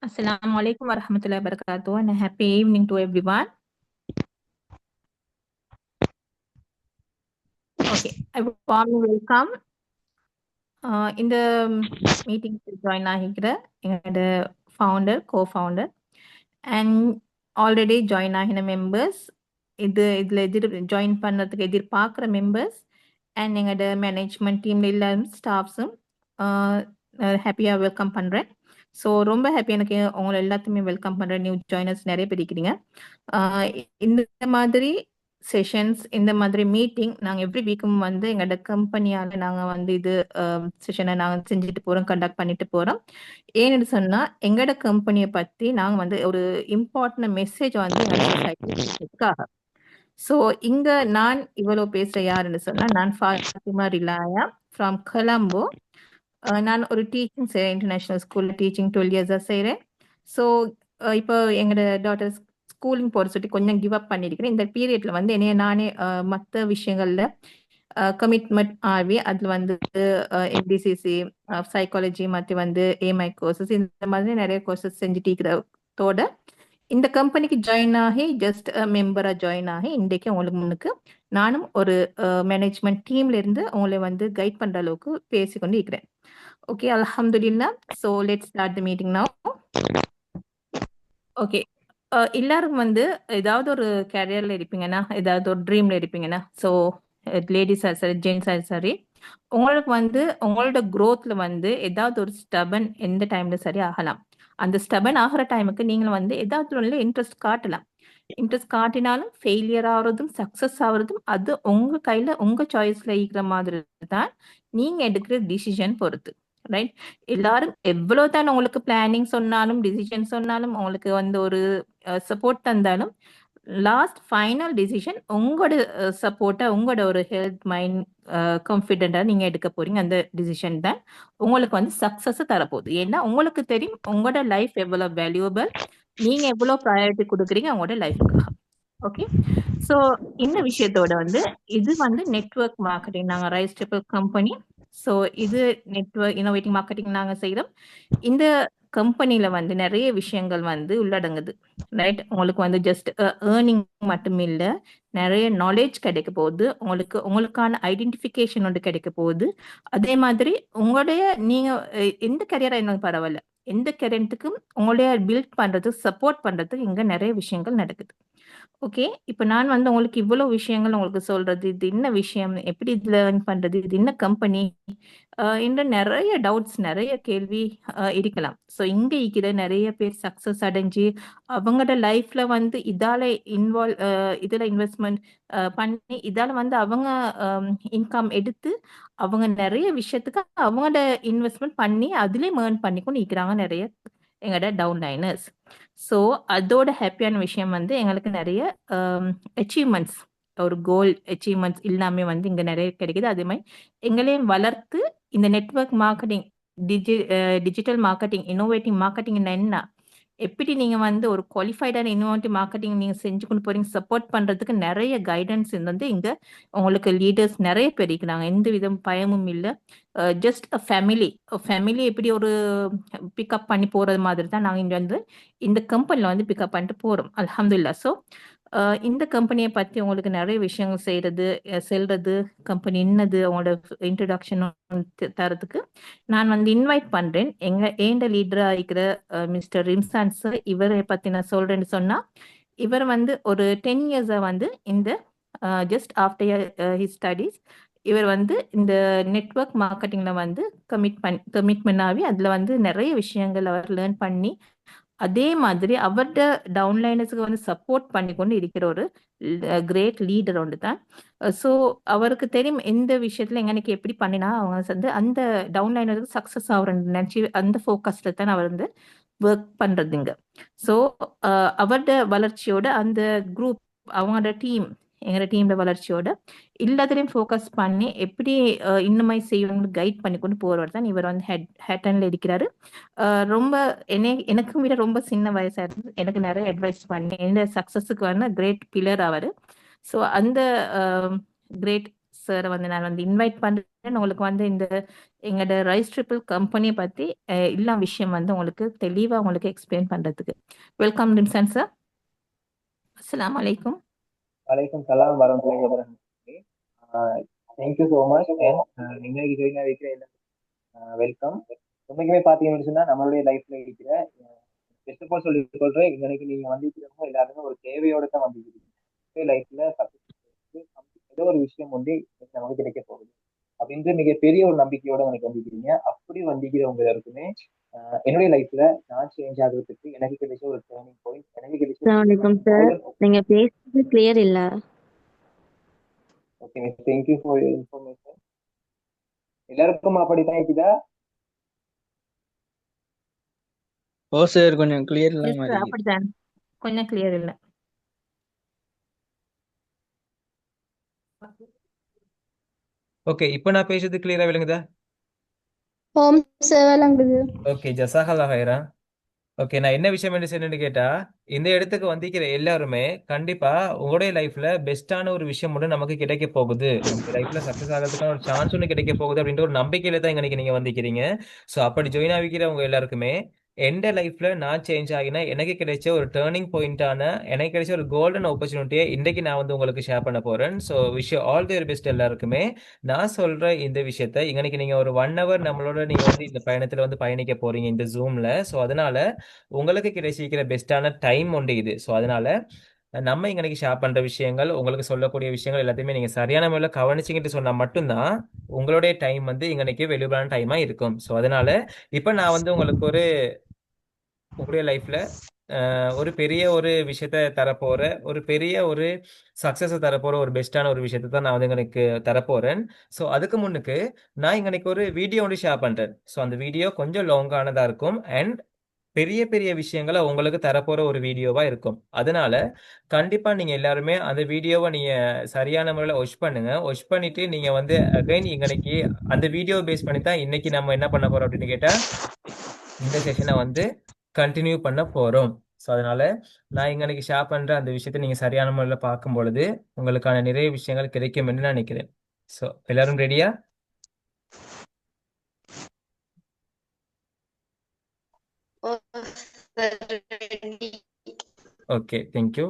Assalamualaikum warahmatullahi wabarakatuh and a happy evening to everyone. Okay, I would warmly welcome இந்த meeting join ஆகிக்கிற எங்களோட founder co-founder and already join ஆகின members இதில் join பண்ணுறதுக்கு எதிர்பார்க்குற members and எங்களோட management டீம்ல எல்லாரும் ஸ்டாஃப்ஸும் ஹாப்பியாக வெல்கம் பண்ணுறேன். ஸோ ரொம்ப ஹாப்பி எனக்கு உங்களை எல்லாத்தையுமே வெல்கம் பண்ணுறேன். நியூ ஜாயினர்ஸ் நிறைய பேர் இருக்கிறீங்க. இந்த மாதிரி செஷன்ஸ், இந்த மாதிரி மீட்டிங் நாங்கள் எவ்ரி வீக்கும் வந்து எங்களோட கம்பெனியால் நாங்கள் வந்து இது செஷனை நாங்கள் செஞ்சுட்டு போகிறோம், கண்டக்ட் பண்ணிட்டு போகிறோம். ஏன்னு சொன்னால் எங்களோட கம்பெனியை பற்றி நாங்கள் வந்து ஒரு இம்பார்ட்டன்ட் மெசேஜ் வந்து எங்களோட சொசைட்டிக்காக. ஸோ இங்கே நான் இவ்வளோ பேசுகிற யாருன்னு சொன்னால், நான் ஃபாத்திமா ரிலாயா ஃப்ரம் கொலம்போ. நான் ஒரு டீச்சிங் செய்கிறேன், இன்டர்நேஷ்னல் ஸ்கூலில் டீச்சிங் 12 இயர்ஸாக செய்கிறேன். ஸோ இப்போ எங்களோட டாட்டர்ஸ் ஸ்கூலிங் போகிற சொல்லி கொஞ்சம் கிவ் அப் பண்ணியிருக்கிறேன். இந்த பீரியட்ல வந்து என்னைய நானே மற்ற விஷயங்கள்ல கமிட்மெண்ட் ஆகி அதில் வந்து எஃப்டிசிசி, சைக்காலஜி மற்ற வந்து ஏஎம்ஐ கோர்சஸ் இந்த மாதிரி நிறைய கோர்சஸ் செஞ்சுட்டு இருக்கிறதோட இந்த கம்பெனிக்கு ஜாயின் ஆகி ஜஸ்ட் மெம்பராக ஜாயின் ஆகி இன்றைக்கு உங்களுக்கு முன்னுக்கு நானும் ஒரு மேனேஜ்மெண்ட் டீம்ல இருந்து உங்களை வந்து கைட் பண்ற அளவுக்கு பேசிக்கொண்டு இருக்கிறேன். ஓகே, அல்ஹம்துலில்லாஹ். So let's start the meeting now. Okay, எல்லாரும் வந்து ஏதாவது ஒரு கேரியர்ல இருப்பீங்கன்னா, ஏதாவது ஒரு ட்ரீம்ல இருப்பீங்கன்னா, ஸோ லேடிஸ் ஆர் சரி, ஜென்ஸ் ஆர் சரி, உங்களுக்கு வந்து உங்களோட growthல வந்து ஏதாவது ஒரு ஸ்டபன் எந்த டைம்ல சரி ஆகலாம். அந்த ஸ்டபன் ஆகிற டைமுக்கு நீங்களும் வந்து ஏதாவது ஒன்றுல இன்ட்ரெஸ்ட் காட்டலாம். இன்ட்ரெஸ்ட் காட்டினாலும் ஃபெயிலியர் ஆகுறதும் சக்சஸ் ஆகுறதும் அது உங்க கையில உங்க சாய்ஸ்ல இருக்கிற மாதிரி தான் நீங்க எடுக்கிற டிசிஷன் பொறுத்து. ரைட்? எல்லாரும் எவ்வளவுதான் உங்களுக்கு பிளானிங் சொன்னாலும் டிசிஷன் சொன்னாலும் உங்களுக்கு வந்து ஒரு சப்போர்ட் தந்தாலும் லாஸ்ட் ஃபைனல் டிசிஷன் உங்களோட சப்போர்ட்டா, உங்களோட ஒரு ஹெல்த் மைண்ட் கான்ஃபிடென்ட்டா நீங்க எடுக்க போறீங்க. அந்த டிசிஷன் தான் உங்களுக்கு வந்து சக்சஸ் தரப்போகுது. ஏன்னா உங்களுக்கு தெரியும் உங்களோட லைஃப் எவ்வளவு வேல்யூபிள், நீங்க எவ்வளவு ப்ரையாரிட்டி கொடுக்குறீங்க உங்களோட லைஃபுக்காக. ஓகே, ஸோ இந்த விஷயத்தோட வந்து இது வந்து நெட்வொர்க் மார்க்கெட்டிங். நாங்கள் ரைஸ் ட்ரிபிள் கம்பெனி. ஸோ இது நெட்வொர்க் இன்னோவேட்டிங் மார்க்கெட்டிங் நாங்கள் செய்கிறோம். இந்த கம்பெனியில் வந்து நிறைய விஷயங்கள் வந்து உள்ளடங்குது. ரைட்? உங்களுக்கு வந்து ஜஸ்ட் ஏர்னிங் மட்டும் இல்லை, நிறைய நாலேஜ் கிடைக்க போகுது, உங்களுக்கான ஐடென்டிஃபிகேஷன் ஒன்று கிடைக்க போகுது. அதே மாதிரி உங்களுடைய நீங்கள் எந்த கரியராக இருந்தாலும் பரவாயில்ல, எந்த கரியன்ட்டுக்கும் உங்களுடைய பில்ட் பண்ணுறதுக்கு சப்போர்ட் பண்ணுறதுக்கு இங்கே நிறைய விஷயங்கள் நடக்குது. ஓகே, இப்போ நான் வந்து உங்களுக்கு இவ்வளோ விஷயங்கள் உங்களுக்கு சொல்றது, இது என்ன விஷயம், எப்படி இது லேர்ன் பண்றது, இது என்ன கம்பெனி, இன்னும் நிறைய டவுட்ஸ், நிறைய கேள்வி இருக்கலாம். ஸோ இங்க இருக்கிற நிறைய பேர் சக்சஸ் அடைஞ்சு அவங்களோட லைஃப்ல வந்து இதுல இன்வெஸ்ட்மெண்ட் பண்ணி இதால வந்து அவங்க இன்கம் எடுத்து அவங்க நிறைய விஷயத்துக்கு அவங்களோட இன்வெஸ்ட்மெண்ட் பண்ணி அதுலயும் ஏர்ன் பண்ணிக்கொண்டு இருக்கிறாங்க நிறைய எங்களோட டவுன் லைனர்ஸ். ஸோ அதோட ஹாப்பியான விஷயம் வந்து எங்களுக்கு நிறைய அச்சீவ்மெண்ட்ஸ், ஒரு கோல் அச்சீவ்மெண்ட்ஸ் எல்லாமே வந்து இங்கே நிறைய கிடைக்குது. அதே மாதிரி எங்களையும் வளர்த்து இந்த network marketing, digital marketing, innovative marketing என்ன, எப்படி நீங்கள் வந்து ஒரு குவாலிஃபைடான இன்னோவேட்டிவ் மார்க்கெட்டிங் நீங்கள் செஞ்சு கொண்டு போறீங்க, சப்போர்ட் பண்ணுறதுக்கு நிறைய கைடன்ஸ் வந்து இங்கே உங்களுக்கு லீடர்ஸ் நிறைய பேர் இருக்கிறாங்க. எந்த விதம் பயமும் இல்லை. ஜஸ்ட் அ ஃபேமிலி எப்படி ஒரு பிக்கப் பண்ணி போகிறது மாதிரி தான் நாங்கள் இங்கே வந்து இந்த கம்பெனியில் வந்து பிக்கப் பண்ணிட்டு போகிறோம், அல்ஹம்துலில்லாஹ். ஸோ இந்த கம்பெனியை பற்றி உங்களுக்கு நிறைய விஷயங்கள் செல்றது, கம்பெனி என்னது, அவங்களோட இன்ட்ரடக்ஷன் தரத்துக்கு நான் வந்து இன்வைட் பண்ணுறேன். ஏண்ட லீடராக இருக்கிற மிஸ்டர் ரிம்சான் சார். இவரை பற்றி நான் சொல்கிறேன்னு சொன்னால், இவர் வந்து ஒரு 10 இயர்ஸாக வந்து இந்த ஜஸ்ட் ஆஃப்டர் ஹிஸ் ஸ்டடீஸ் இவர் வந்து இந்த நெட்வொர்க் மார்க்கெட்டிங்கில் வந்து கமிட்மெண்ட் ஆகி அதில் வந்து நிறைய விஷயங்கள் அவர் லேர்ன் பண்ணி அதே மாதிரி அவரோட டவுன்லைனர்ஸுக்கு வந்து சப்போர்ட் பண்ணி கொண்டு இருக்கிற ஒரு கிரேட் லீடர் ஒன்று தான். ஸோ அவருக்கு தெரியும் எந்த விஷயத்துல எங்களுக்கு எப்படி பண்ணினா அவங்க வந்து அந்த டவுன்லைனருக்கு சக்ஸஸ் ஆகுறன்னு நினச்சி அந்த ஃபோக்கஸில் தான் அவர் வந்து ஒர்க் பண்ணுறதுங்க. ஸோ அவரோட வளர்ச்சியோட அந்த குரூப், அவங்களோட டீம், எங்களோட டீம்ல வளர்ச்சியோட எல்லாத்துலேயும் ஃபோக்கஸ் பண்ணி எப்படி இன்னுமே செய்யணும்னு கைட் பண்ணி கொண்டு போகிறவர் தான் இவர் வந்து ஹேட்டன்ல இருக்கிறாரு. ரொம்ப எனக்கும் விட ரொம்ப சின்ன வயசா இருந்து எனக்கு நிறைய அட்வைஸ் பண்ணி என்னோட சக்ஸஸுக்கு வந்து கிரேட் பில்லர் அவர். ஸோ அந்த கிரேட் சாரை வந்து நான் வந்து இன்வைட் பண்ணுறேன். உங்களுக்கு வந்து இந்த எங்களோட ரைஸ் ட்ரிபிள் கம்பெனியை பற்றி எல்லா விஷயம் வந்து உங்களுக்கு தெளிவாக உங்களுக்கு எக்ஸ்பிளைன் பண்ணுறதுக்கு. Welcome Rimzan sir. அஸ்ஸலாமு அலைக்கும். வலைக்கம் சலாம் வரமத்துல்லாஹி வபரகாத்துஹு. Thank you so much. இன்னைக்கு ஜாயின் ஆகிருக்கிற வெல்கம். உண்மைக்குமே பார்த்தீங்கன்னு சொன்னா நம்மளுடைய லைஃப்ல இருக்கிற ஃபர்ஸ்ட் ஆஃப் ஆல் சொல்லி சொல்றேன், இன்னைக்கு நீங்க வந்திருக்கிறவங்க எல்லாருமே ஒரு தேவையோட தான் வந்திருக்கீங்க. லைஃப்ல ஏதோ ஒரு விஷயம் வந்து நமக்கு கிடைக்க போகுது அப்படின்ற மிகப்பெரிய ஒரு நம்பிக்கையோட எனக்கு வந்திருக்கிறீங்க. அப்படி வந்திருக்கிறவங்க எல்லாருக்குமே என்னுடைய லைஃப்ல நான் சேஞ்ச் ஆகுறதுக்கு எனக்கு கிடைச்ச ஒரு டேர்னிங் பாயிண்ட், எனக்கு கிடைச்ச அஸ்ஸலாமு சார், நீங்க பேசுறது கிளியர் இல்ல. Okay, thank you for information. எல்லாருக்கும் அப்படித்தான் இருக்குதா? ஓ சார், கொஞ்சம் கிளியர் இல்லாம எஸ் சார், இருக்கு. அப்படித்தான், கொஞ்சம் கிளியர் இல்லை. ஓகே, இப்போ நான் பேசுறது கிளியரா விளங்குதா? ஹோம் சார் விளங்குது. ஓகே, ஜசாகல்லா ஹைரா. ஓகே, நான் என்ன விஷயம் என்ன செய்யணும்னு கேட்டா, இந்த இடத்துக்கு வந்திருக்கிற எல்லாருமே கண்டிப்பா உங்களுடைய லைஃப்ல பெஸ்டான ஒரு விஷயம் ஒன்று நமக்கு கிடைக்க போகுது, நம்ம லைஃப்ல சக்சஸ் ஆகிறதுக்கான ஒரு சான்ஸ் ஒன்று கிடைக்க போகுது அப்படின்ற ஒரு நம்பிக்கையில தான் இன்னைக்கு நீங்க வந்திருக்கிறீங்க. ஸோ அப்படி ஜாயின் ஆகிக்கிறவங்க எல்லாருக்குமே எந்த லைஃப்ல நான் சேஞ்ச் ஆகினா எனக்கு கிடைச்ச ஒரு டேர்னிங் பாயிண்டான, எனக்கு கிடைச்ச ஒரு கோல்டன் ஆப்பர்ச்சுனிட்டியை இன்றைக்கு நான் வந்து உங்களுக்கு ஷேர் பண்ண போறேன். So wish all the best எல்லாருக்குமே. நான் சொல்ற இந்த விஷயத்த இன்னைக்கு நீங்க ஒரு 1 hour நம்மளோட நீங்க வந்து இந்த பயணத்துல வந்து பயணிக்க போறீங்க இந்த ஜூம்ல. ஸோ அதனால உங்களுக்கு கிடைச்சிருக்கிற பெஸ்டான டைம் உண்டு இது. ஸோ அதனால நம்ம இன்னைக்கு ஷேர் பண்ற விஷயங்கள், உங்களுக்கு சொல்லக்கூடிய விஷயங்கள் எல்லாத்தையுமே நீங்க சரியான முறையில் கவனிச்சுக்கிட்டு சொன்னா மட்டும்தான் உங்களுடைய டைம் வந்து இன்னைக்கு வெல்யூபிளான டைமா இருக்கும். ஸோ அதனால இப்ப நான் வந்து உங்களுக்கு உங்களுடைய லைஃப்ல ஒரு பெரிய ஒரு விஷயத்த தரப்போற, ஒரு பெரிய ஒரு சக்சஸை தரப்போற ஒரு பெஸ்டான ஒரு விஷயத்தை தான் நான் வந்து எனக்கு தரப்போறேன். ஸோ அதுக்கு முன்னுக்கு நான் இன்னைக்கு ஒரு வீடியோ ஒன்று ஷேர் பண்றேன். ஸோ அந்த வீடியோ கொஞ்சம் லாங்கானதா இருக்கும் அண்ட் பெரிய பெரிய விஷயங்களை உங்களுக்கு தரப்போற ஒரு வீடியோவா இருக்கும். அதனால கண்டிப்பா நீங்க எல்லாருமே அந்த வீடியோவை நீங்க சரியான முறையில் வாட்ச் பண்ணுங்க. வாட்ச் பண்ணிட்டு நீங்க வந்து அகைன் இன்னைக்கு அந்த வீடியோ பேஸ் பண்ணி தான் இன்னைக்கு நம்ம என்ன பண்ண போறோம் அப்படின்னு கேட்டா, இந்த செஷனை வந்து கண்டினியூ பண்ண போறோம். ஸோ அதனால நான் இன்னைக்கு ஷேர் பண்ற அந்த விஷயத்தை நீங்க சரியான முறையில் பார்க்கும் பொழுது உங்களுக்கான நிறைய விஷயங்கள் கிடைக்கும் என்று நான் நினைக்கிறேன். ஸோ எல்லாரும் ரெடியா? Okay, thank you.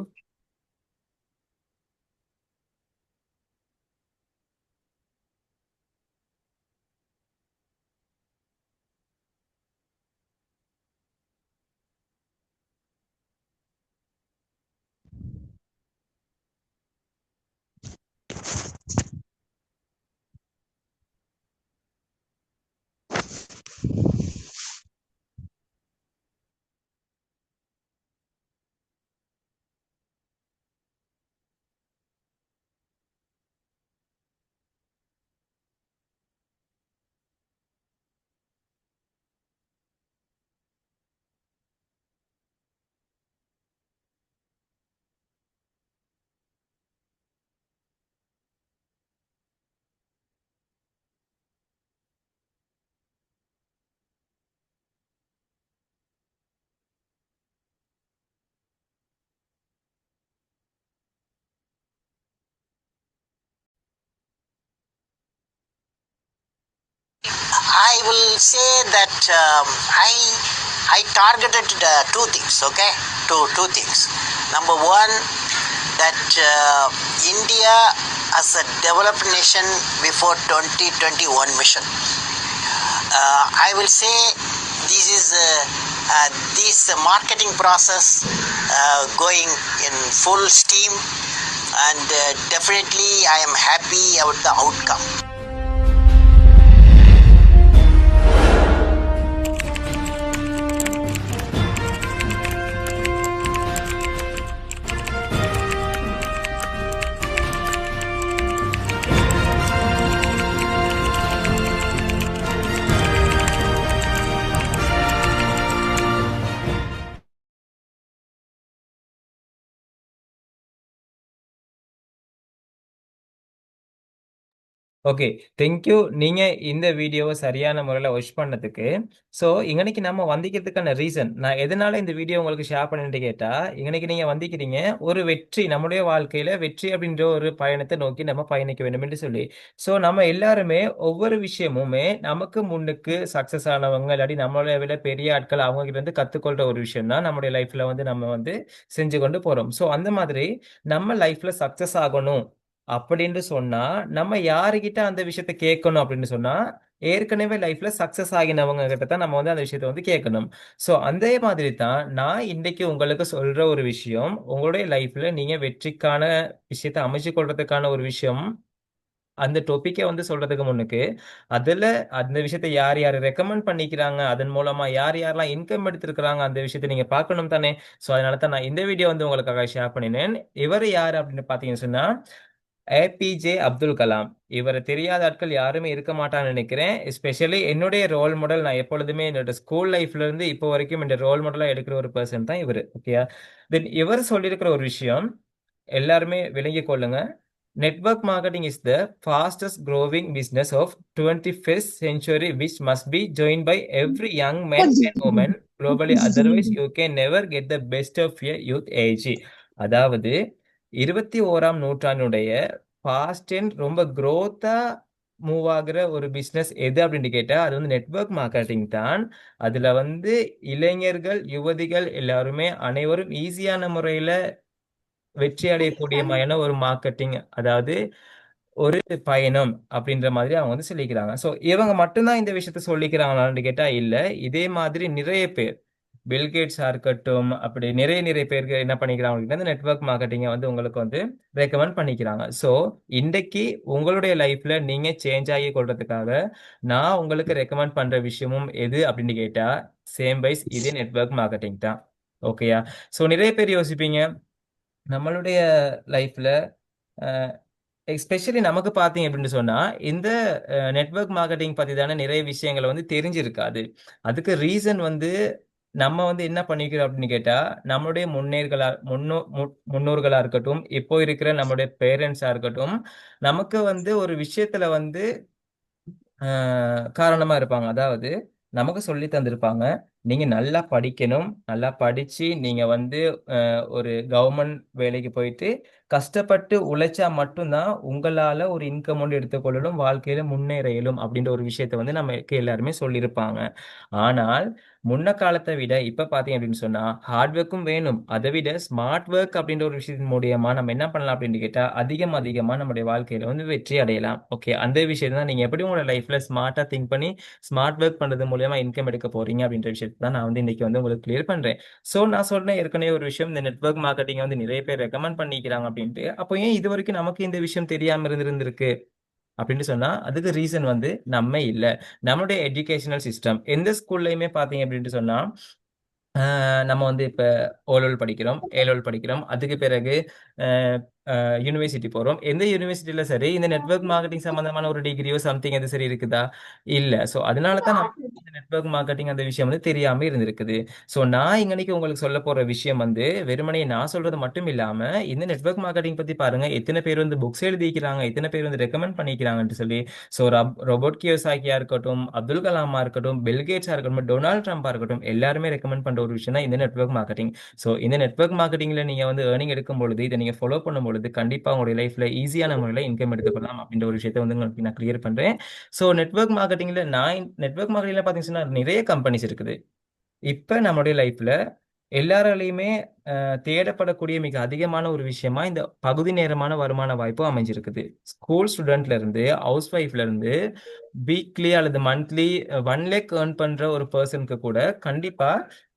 I will say that I targeted two things. Okay, two things. Number one, that India as a developed nation before 2021 mission. I will say this marketing process going in full steam, and definitely I am happy about the outcome. Okay, thank you. நீங்க இந்த வீடியோவை சரியான முறையில் watch பண்ணதுக்கு. So இன்னைக்கு நம்ம வந்திக்கிறதுக்கான reason, நான் எதனால இந்த வீடியோ உங்களுக்கு ஷேர் பண்ணிட்டு கேட்டா, இன்னைக்கு நீங்க வந்திக்கிறீங்க ஒரு வெற்றி, நம்முடைய வாழ்க்கையில வெற்றி அப்படின்ற ஒரு பயணத்தை நோக்கி நம்ம பயணிக்க வேண்டும் என்று சொல்லி. ஸோ நம்ம எல்லாருமே ஒவ்வொரு விஷயமுமே நமக்கு முன்னுக்கு சக்சஸ் ஆனவங்க இல்லாட்டி நம்மளை விட பெரிய ஆட்கள் அவங்க கிட்ட இருந்து கத்துக்கொள்ற ஒரு விஷயம் தான் நம்முடைய லைஃப்ல வந்து நம்ம வந்து செஞ்சு கொண்டு போறோம். ஸோ அந்த மாதிரி நம்ம லைஃப்ல சக்சஸ் ஆகணும் அப்படின்னு சொன்னா நம்ம யாருகிட்ட அந்த விஷயத்த கேட்கணும் அப்படின்னு சொன்னா, ஏற்கனவே லைஃப்ல சக்சஸ் ஆகினவங்க கிட்ட தான் நம்ம வந்து அந்த விஷயத்த வந்து கேட்கணும். ஸோ அதே மாதிரி தான் நான் இன்னைக்கு உங்களுக்கு சொல்ற ஒரு விஷயம், உங்களுடைய லைஃப்ல நீங்க வெற்றிக்கான விஷயத்த அமைச்சு கொள்றதுக்கான ஒரு விஷயம். அந்த டொபிக்கை வந்து சொல்றதுக்கு முன்னுக்கு அதுல அந்த விஷயத்தை யார் யார் ரெக்கமெண்ட் பண்ணிக்கிறாங்க, அதன் மூலமா யார் யாரெல்லாம் இன்கம் எடுத்திருக்கிறாங்க, அந்த விஷயத்தை நீங்க பார்க்கணும் தானே. ஸோ அதனால தான் நான் இந்த வீடியோ வந்து உங்களுக்காக ஷேர் பண்ணினேன். இவர் யார் அப்படின்னு பார்த்தீங்கன்னு சொன்னா, ஏபிஜே அப்துல் கலாம். இவரை தெரியாத ஆட்கள் யாருமே இருக்க மாட்டான்னு நினைக்கிறேன். எஸ்பெஷலி என்னுடைய ரோல் மாடல், நான் எப்பொழுதுமே என்னோட ஸ்கூல் லைஃப்ல இருந்து இப்போ வரைக்கும் இந்த ரோல் மாடலா எடுக்கிற ஒரு பர்சன் தான் இவர். ஓகேயா. தென் இவர் சொல்லியிருக்கிற ஒரு விஷயம் எல்லாருமே விளங்கிக் கொள்ளுங்க. Network marketing is the fastest growing business of 21st century which must be joined by every young man and woman globally, otherwise you can never get the best of your youth age. அதாவது 21ஆம் நூற்றாண்டுடைய fast and ரொம்ப growth-ஆ move ஆகுற ஒரு business எது அப்படின்னு கேட்டா அது வந்து நெட்வொர்க் மார்க்கெட்டிங் தான். அதுல வந்து இளைஞர்கள், யுவதிகள் எல்லாருமே அனைவரும் ஈஸியான முறையில வெற்றி அடையக்கூடியமான ஒரு மார்க்கெட்டிங், அதாவது ஒரு பயணம் அப்படின்ற மாதிரி அவங்க வந்து சொல்லிக்கிறாங்க. ஸோ இவங்க மட்டும்தான் இந்த விஷயத்த சொல்லிக்கிறாங்களான்னு கேட்டா இல்ல. இதே மாதிரி நிறைய பேர், பில்கேட்ஸா இருக்கட்டும், அப்படி நிறைய நிறைய பேருக்கு என்ன பண்ணிக்கிறாங்க அப்படின்னா இந்த நெட்வொர்க் மார்க்கெட்டிங்கை வந்து உங்களுக்கு வந்து ரெக்கமெண்ட் பண்ணிக்கிறாங்க. ஸோ இன்றைக்கு உங்களுடைய லைஃப்ல நீங்க சேஞ்ச் ஆகி கொள்றதுக்காக நான் உங்களுக்கு ரெக்கமெண்ட் பண்ற விஷயமும் எது அப்படின்னு கேட்டா சேம் வைஸ் இதே நெட்வொர்க் மார்க்கெட்டிங் தான். ஓகேயா. ஸோ நிறைய பேர் யோசிப்பீங்க, நம்மளுடைய லைஃப்ல எஸ்பெஷலி நமக்கு பார்த்தீங்க அப்படின்னு சொன்னா இந்த நெட்வொர்க் மார்க்கெட்டிங் பத்தி தானே நிறைய விஷயங்களை வந்து தெரிஞ்சிருக்காது. அதுக்கு ரீசன் வந்து நம்ம வந்து என்ன பண்ணிக்கிறோம் அப்படின்னு கேட்டா, நம்மளுடைய முன்னோர்களா இருக்கட்டும், இப்போ இருக்கிற நம்மளுடைய பேரண்ட்ஸா இருக்கட்டும், நமக்கு வந்து ஒரு விஷயத்துல வந்து காரணமா இருப்பாங்க. அதாவது நமக்கு சொல்லி தந்திருப்பாங்க, நீங்க நல்லா படிக்கணும், நல்லா படிச்சு நீங்க வந்து ஒரு கவர்மெண்ட் வேலைக்கு போயிட்டு கஷ்டப்பட்டு உழைச்சா மட்டும்தான் உங்களால ஒரு இன்கம் ஒன்று எடுத்துக்கொள்ளலும், வாழ்க்கையில முன்னேற இயலும் அப்படின்ற ஒரு விஷயத்த வந்து நமக்கு எல்லாருமே சொல்லியிருப்பாங்க. ஆனால் முன்ன காலத்தை விட இப்ப பாத்தீங்க அப்படின்னு சொன்னா ஹார்ட் ஒர்க்கும் வேணும், அதை விட ஸ்மார்ட் ஒர்க் அப்படின்ற ஒரு விஷயத்தின் மூலியமா நம்ம என்ன பண்ணலாம் அப்படின்னு கேட்டா அதிகமா நம்முடைய வாழ்க்கையில வந்து வெற்றி அடையலாம். ஓகே, அந்த விஷயம் தான் நீங்க எப்படி உங்களோட லைஃப்ல ஸ்மார்ட்டா திங்க் பண்ணி ஸ்மார்ட் ஒர்க் பண்றது மூலியமா இன்கம் எடுக்க போறீங்க அப்படின்ற விஷயத்தை தான் நான் வந்து இன்னைக்கு வந்து உங்களுக்கு கிளியர் பண்றேன். சோ நான் சொன்ன ஏற்கனவே ஒரு விஷயம், இந்த நெட்வொர்க் மார்க்கெட்டிங் வந்து நிறைய பேர் ரெக்கமெண்ட் பண்ணிக்கிறாங்க அப்படின்ட்டு. அப்போ ஏன் இது வரைக்கும் நமக்கு இந்த விஷயம் தெரியாம இருந்திருக்கு அப்படின்னு சொன்னா அதுக்கு ரீசன் வந்து நம்ம இல்ல, நம்மளுடைய எஜுகேஷனல் சிஸ்டம். எந்த ஸ்கூல்லையுமே பாத்தீங்க அப்படின்னு சொன்னா நம்ம வந்து இப்ப ஓலெவல் படிக்கிறோம், ஏலெவல் படிக்கிறோம், அதுக்கு பிறகு யூனிவர்சிட்டி போறோம். எந்த யூனிவர்சிட்டியில சரி இந்த நெட்வொர்க் மார்க்கெட்டிங் சம்பந்தமான ஒரு டிகிரியோ சம்திங் அது சரி இருக்குதா? இல்ல. ஸோ அதனால தான் நம்ம இந்த நெட்வொர்க் மார்க்கெட்டிங் அந்த விஷயம் வந்து தெரியாம இருந்திருக்குது. ஸோ நான் இன்னைக்கு உங்களுக்கு சொல்ல போற விஷயம் வந்து வெறுமனே நான் சொல்றது மட்டும் இல்லாம இந்த நெட்வொர்க் மார்க்கெட்டிங் பத்தி பாருங்க எத்தனை பேர் வந்து புக்ஸ் எழுதிக்கிறாங்க, எத்தனை பேர் வந்து ரெக்கமெண்ட் பண்ணிக்கிறாங்கன்னு சொல்லி. ஸோ ரோபோட் கியோசாக்கியா இருக்கட்டும், அப்துல் கலாமா இருக்கட்டும், பில்கேட்ஸா இருக்கட்டும், டொனால்ட் ட்ரம்பா இருக்கட்டும், எல்லாருமே ரெக்கமெண்ட் பண்ற ஒரு விஷயம் தான் இந்த நெட்வொர்க் மார்க்கெட்டிங். ஸோ இந்த நெட்வொர்க் மார்க்கெட்டிங்ல நீங்க வந்து ஏர்னிங் எடுக்கும் பொழுது, இதை நீங்க ஃபாலோ பண்ணும் பொழுது கண்டிப்பா உங்களுடைய லைஃப்ல ஈஸியான முறையில இன்கம் எடுத்துக்கலாம் அப்படின்ற ஒரு விஷயத்தை வந்து உங்களுக்கு நான் கிளியர் பண்றேன். ஸோ நெட்வொர்க் மார்க்கெட்டிங்ல நெட்வொர்க் மார்க்கெட்டிங்ல பாத்தீங்கன்னா நிறைய கம்பெனிஸ் இருக்குது. இப்ப நம்மளுடைய லைஃப்ல எல்லாராலையுமே தேடப்படக்கூடிய மிக அதிகமான ஒரு விஷயமா இந்த பகுதி நேரமான வருமான வாய்ப்பு அமைஞ்சிருக்குது. ஸ்கூல் ஸ்டூடெண்ட்ல இருந்து, ஹவுஸ் ஒய்ஃப்ல இருந்து, வீக்லி அல்லது மந்த்லி 1 லேக் ஏர்ன் பண்ற ஒரு பர்சனுக்கு கூட கண்டிப்பா